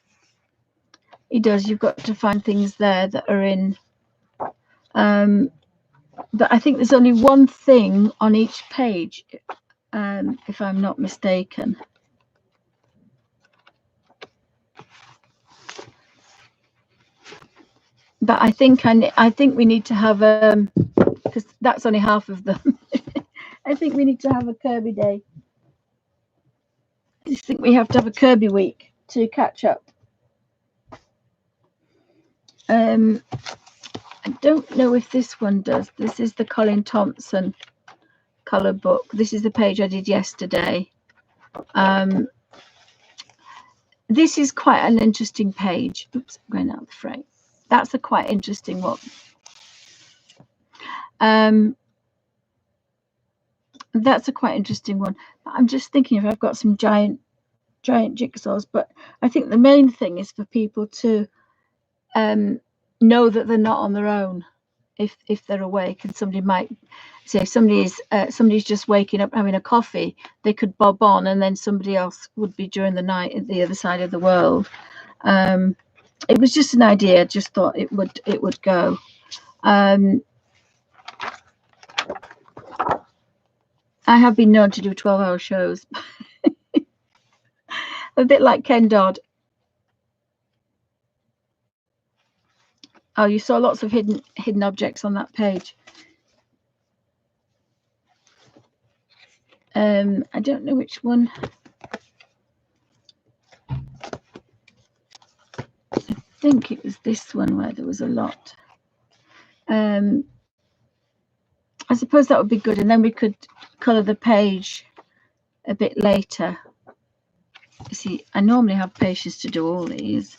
He does. You've got to find things there that are in but I think there's only one thing on each page, if I'm not mistaken. But I think we need to have because that's only half of them. I think we need to have a Kirby day. I just think we have to have a Kirby week to catch up. I don't know if this one does. This is the Colin Thompson colour book. This is the page I did yesterday. This is quite an interesting page. Oops, I'm going out of the frame. That's a quite interesting one. That's a quite interesting one. I'm just thinking if I've got some giant jigsaws, but I think the main thing is for people to know that they're not on their own if they're awake, and somebody might say somebody's just waking up having a coffee, they could bob on, and then somebody else would be during the night at the other side of the world. It was just an idea. Just thought it would go. I have been known to do 12-hour shows. A bit like Ken Dodd. Oh, you saw lots of hidden objects on that page. I don't know which one. I think it was this one where there was a lot. I suppose that would be good, and then we could colour the page a bit later. You see, I normally have patience to do all these.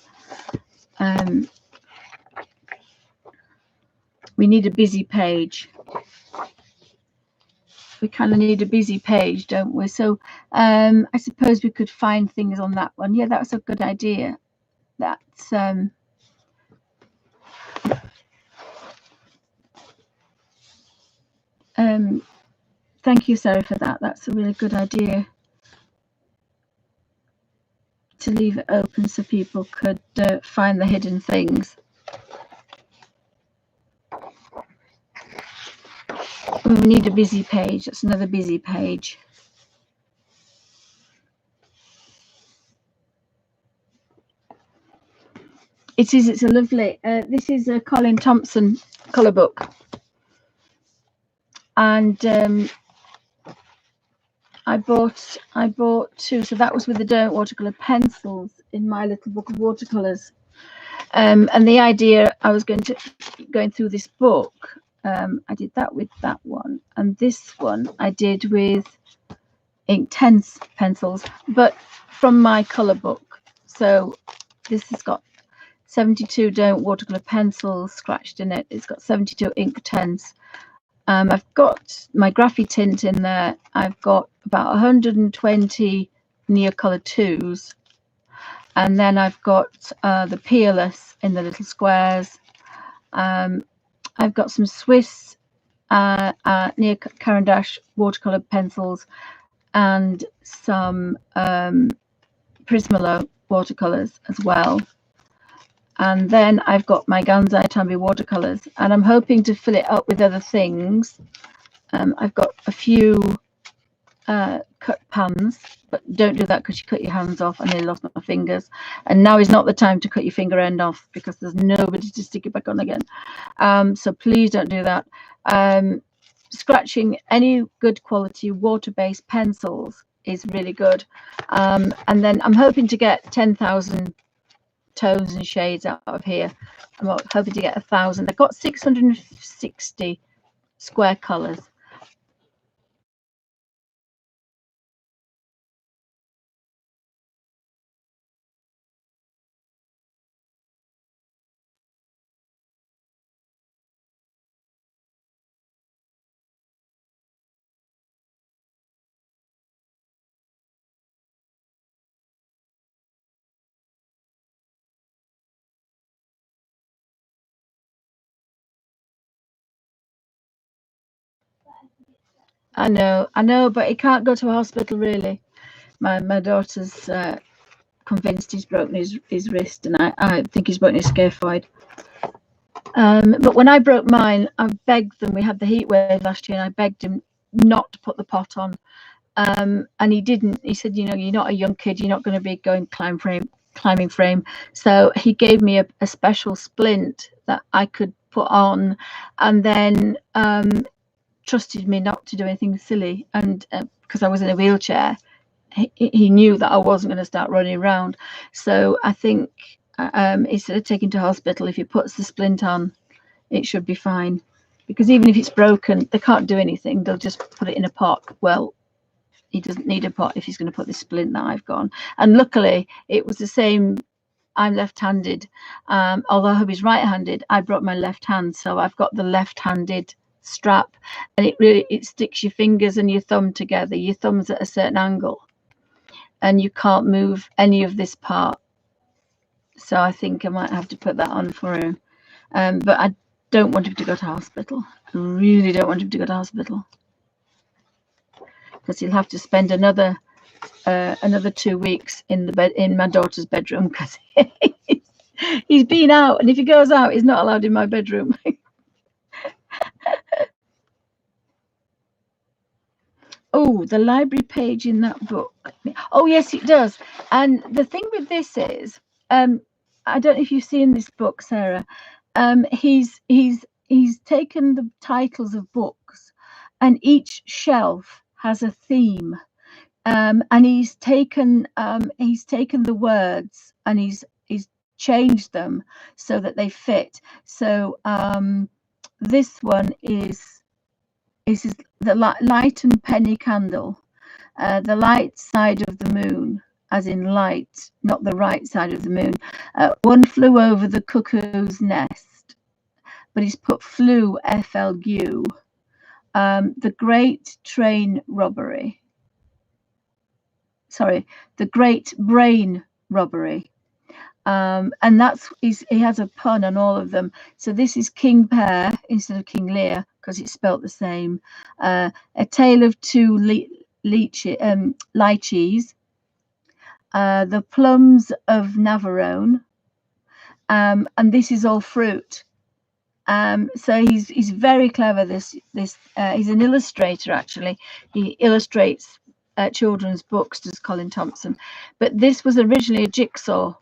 We need a busy page. we kind of need a busy page, don't we? So I suppose we could find things on that one. Yeah, that's a good idea. That's thank you, Sarah, for that. That's a really good idea, to leave it open so people could find the hidden things. We need a busy page. That's another busy page. It is. It's a lovely. This is a Colin Thompson colour book, and I bought two. So that was with the Don't watercolor pencils in my little book of watercolors. And the idea, I was going through this book. I did that with that one, and this one I did with Inktense pencils, but from my colour book. So this has got 72 Don't watercolor pencils scratched in it. It's got 72 Inktense. I've got my Graphie tint in there. I've got about 120 Neocolor 2s, and then I've got the Peerless in the little squares. I've got some Swiss Neo Caran d'Ache watercolor pencils and some Prismalo watercolors as well. And then I've got my Gansai Tambi watercolors, and I'm hoping to fill it up with other things. I've got a few cut pans, but don't do that because you cut your hands off. I nearly lost my fingers, and now is not the time to cut your finger end off because there's nobody to stick it back on again. So please don't do that. Scratching any good quality water-based pencils is really good. And then I'm hoping to get 10,000 tones and shades out of here. I'm hoping to get 1,000. I've got 660 square colors. I know, but he can't go to a hospital really. My daughter's convinced he's broken his wrist, and I think he's broken his scaphoid. But when I broke mine, I begged them. We had the heat wave last year, and I begged him not to put the pot on. And he didn't. He said, you know, you're not a young kid. You're not going to be going climbing frame. So he gave me a special splint that I could put on, and then trusted me not to do anything silly. And because I was in a wheelchair, he knew that I wasn't going to start running around. So I think instead of taking to hospital, if he puts the splint on, it should be fine. Because even if it's broken, they can't do anything. They'll just put it in a pot. Well, he doesn't need a pot if he's going to put this splint that I've got on. And luckily, it was the same. I'm left-handed. Although hubby's right-handed, I brought my left hand, so I've got the left-handed strap, and it sticks your fingers and your thumb together. Your thumb's at a certain angle, and you can't move any of this part. So I think I might have to put that on for him. But I don't want him to go to hospital. I really don't want him to go to hospital, because he'll have to spend another 2 weeks in the bed in my daughter's bedroom, because he's been out, and if he goes out, he's not allowed in my bedroom. Oh, the library page in that book. Oh, yes, it does. And the thing with this is, I don't know if you've seen this book, Sarah. He's taken the titles of books, and each shelf has a theme. And he's taken the words, and he's changed them so that they fit. So this one is the light and penny candle, the light side of the moon, as in light, not the right side of the moon. One flew over the cuckoo's nest, but he's put flew, FLU. The Great Train Robbery. Sorry, The Great Brain Robbery. And he has a pun on all of them. So this is King Pear instead of King Lear, because it's spelt the same. A Tale of Two Lychees. The Plums of Navarone. And this is all fruit. So he's very clever. He's an illustrator, actually. He illustrates children's books, does Colin Thompson. But this was originally a jigsaw.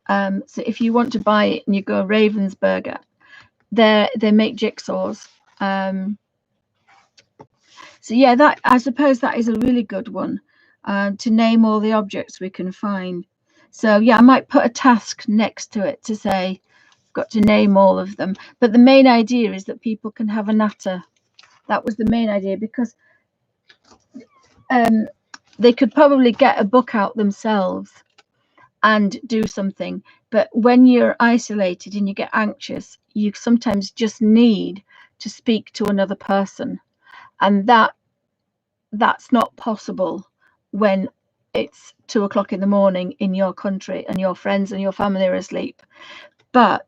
So if you want to buy it and you go Ravensburger, they make jigsaws. So yeah, that, I suppose that is a really good one, to name all the objects we can find. So yeah, I might put a task next to it to say, got to name all of them. But the main idea is that people can have a natter. That was the main idea, because they could probably get a book out themselves and do something, but when you're isolated and you get anxious, you sometimes just need to speak to another person, and that's not possible when it's 2 o'clock in the morning in your country and your friends and your family are asleep. But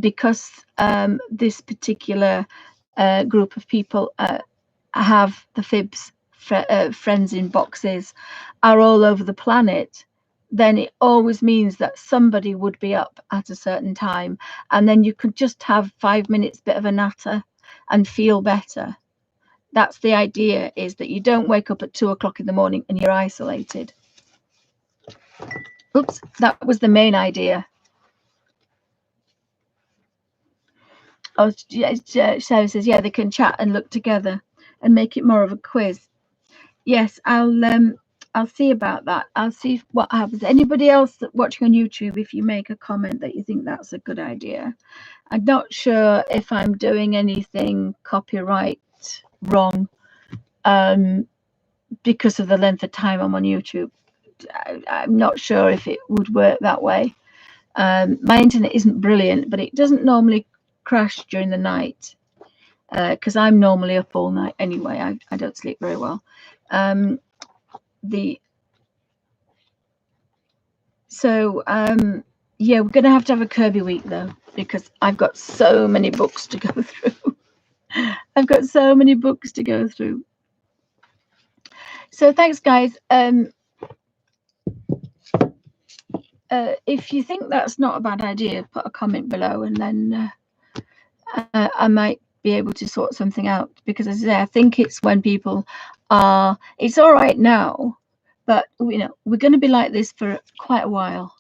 because this particular group of people have the fibs friends in boxes are all over the planet, then it always means that somebody would be up at a certain time, and then you could just have 5 minutes bit of a natter and feel better. That's the idea, is that you don't wake up at 2 o'clock in the morning and you're isolated. Oops, that was the main idea. Oh, Sarah says, yeah, they can chat and look together and make it more of a quiz. Yes, I'll see about that. I'll see what happens. Anybody else watching on YouTube, if you make a comment that you think that's a good idea. I'm not sure if I'm doing anything copyright wrong, because of the length of time I'm on YouTube. I'm not sure if it would work that way. My internet isn't brilliant, but it doesn't normally crash during the night, because I'm normally up all night anyway. I don't sleep very well. Yeah, we're gonna have to have a Kirby week though, because I've got so many books to go through. I've got so many books to go through. So thanks, guys. If you think that's not a bad idea, put a comment below, and then I might be able to sort something out, because as I say, I think it's when people are, it's all right now, but you know, we're going to be like this for quite a while,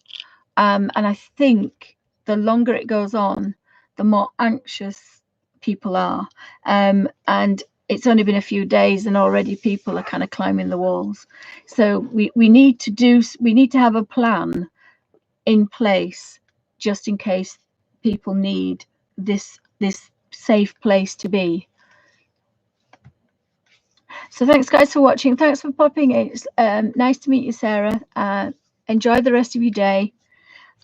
and I think the longer it goes on, the more anxious people are, and it's only been a few days and already people are kind of climbing the walls. So we need to have a plan in place just in case people need this safe place to be. So thanks guys for watching. Thanks for popping in. It's nice to meet you, Sarah. Enjoy the rest of your day.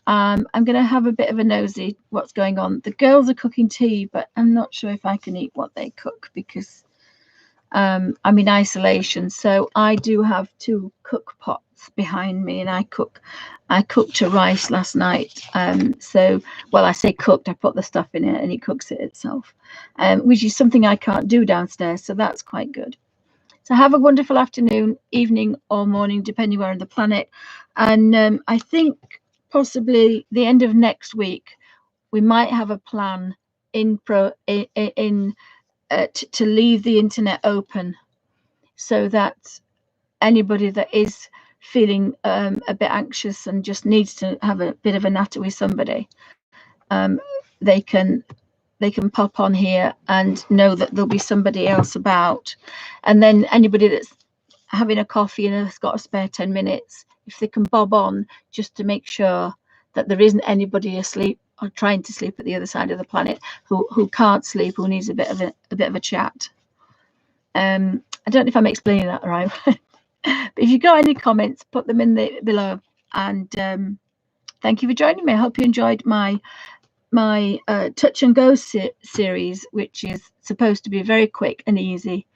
I'm gonna have a bit of a nosy what's going on. The girls are cooking tea, but I'm not sure if I can eat what they cook, because I'm in isolation. So I do have 2 cook pots behind me, and I cooked a rice last night. So, well, I say cooked, I put the stuff in it and it cooks it itself, which is something I can't do downstairs, so that's quite good. So have a wonderful afternoon, evening or morning, depending where on the planet. And I think possibly the end of next week we might have a plan to leave the internet open, so that anybody that is feeling a bit anxious and just needs to have a bit of a natter with somebody, they can pop on here and know that there'll be somebody else about. And then anybody that's having a coffee and has got a spare 10 minutes, if they can bob on, just to make sure that there isn't anybody asleep or trying to sleep at the other side of the planet who can't sleep, who needs a bit of a chat. I don't know if I'm explaining that right. But if you've got any comments, put them in below. And thank you for joining me. I hope you enjoyed my Touch and Go series, which is supposed to be very quick and easy,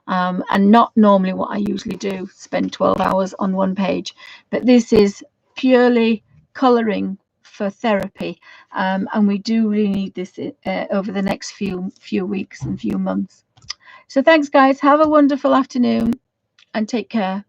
and not normally what I usually do, spend 12 hours on one page. But this is purely colouring for therapy, and we do really need this over the next few weeks and few months. So thanks, guys. Have a wonderful afternoon and take care.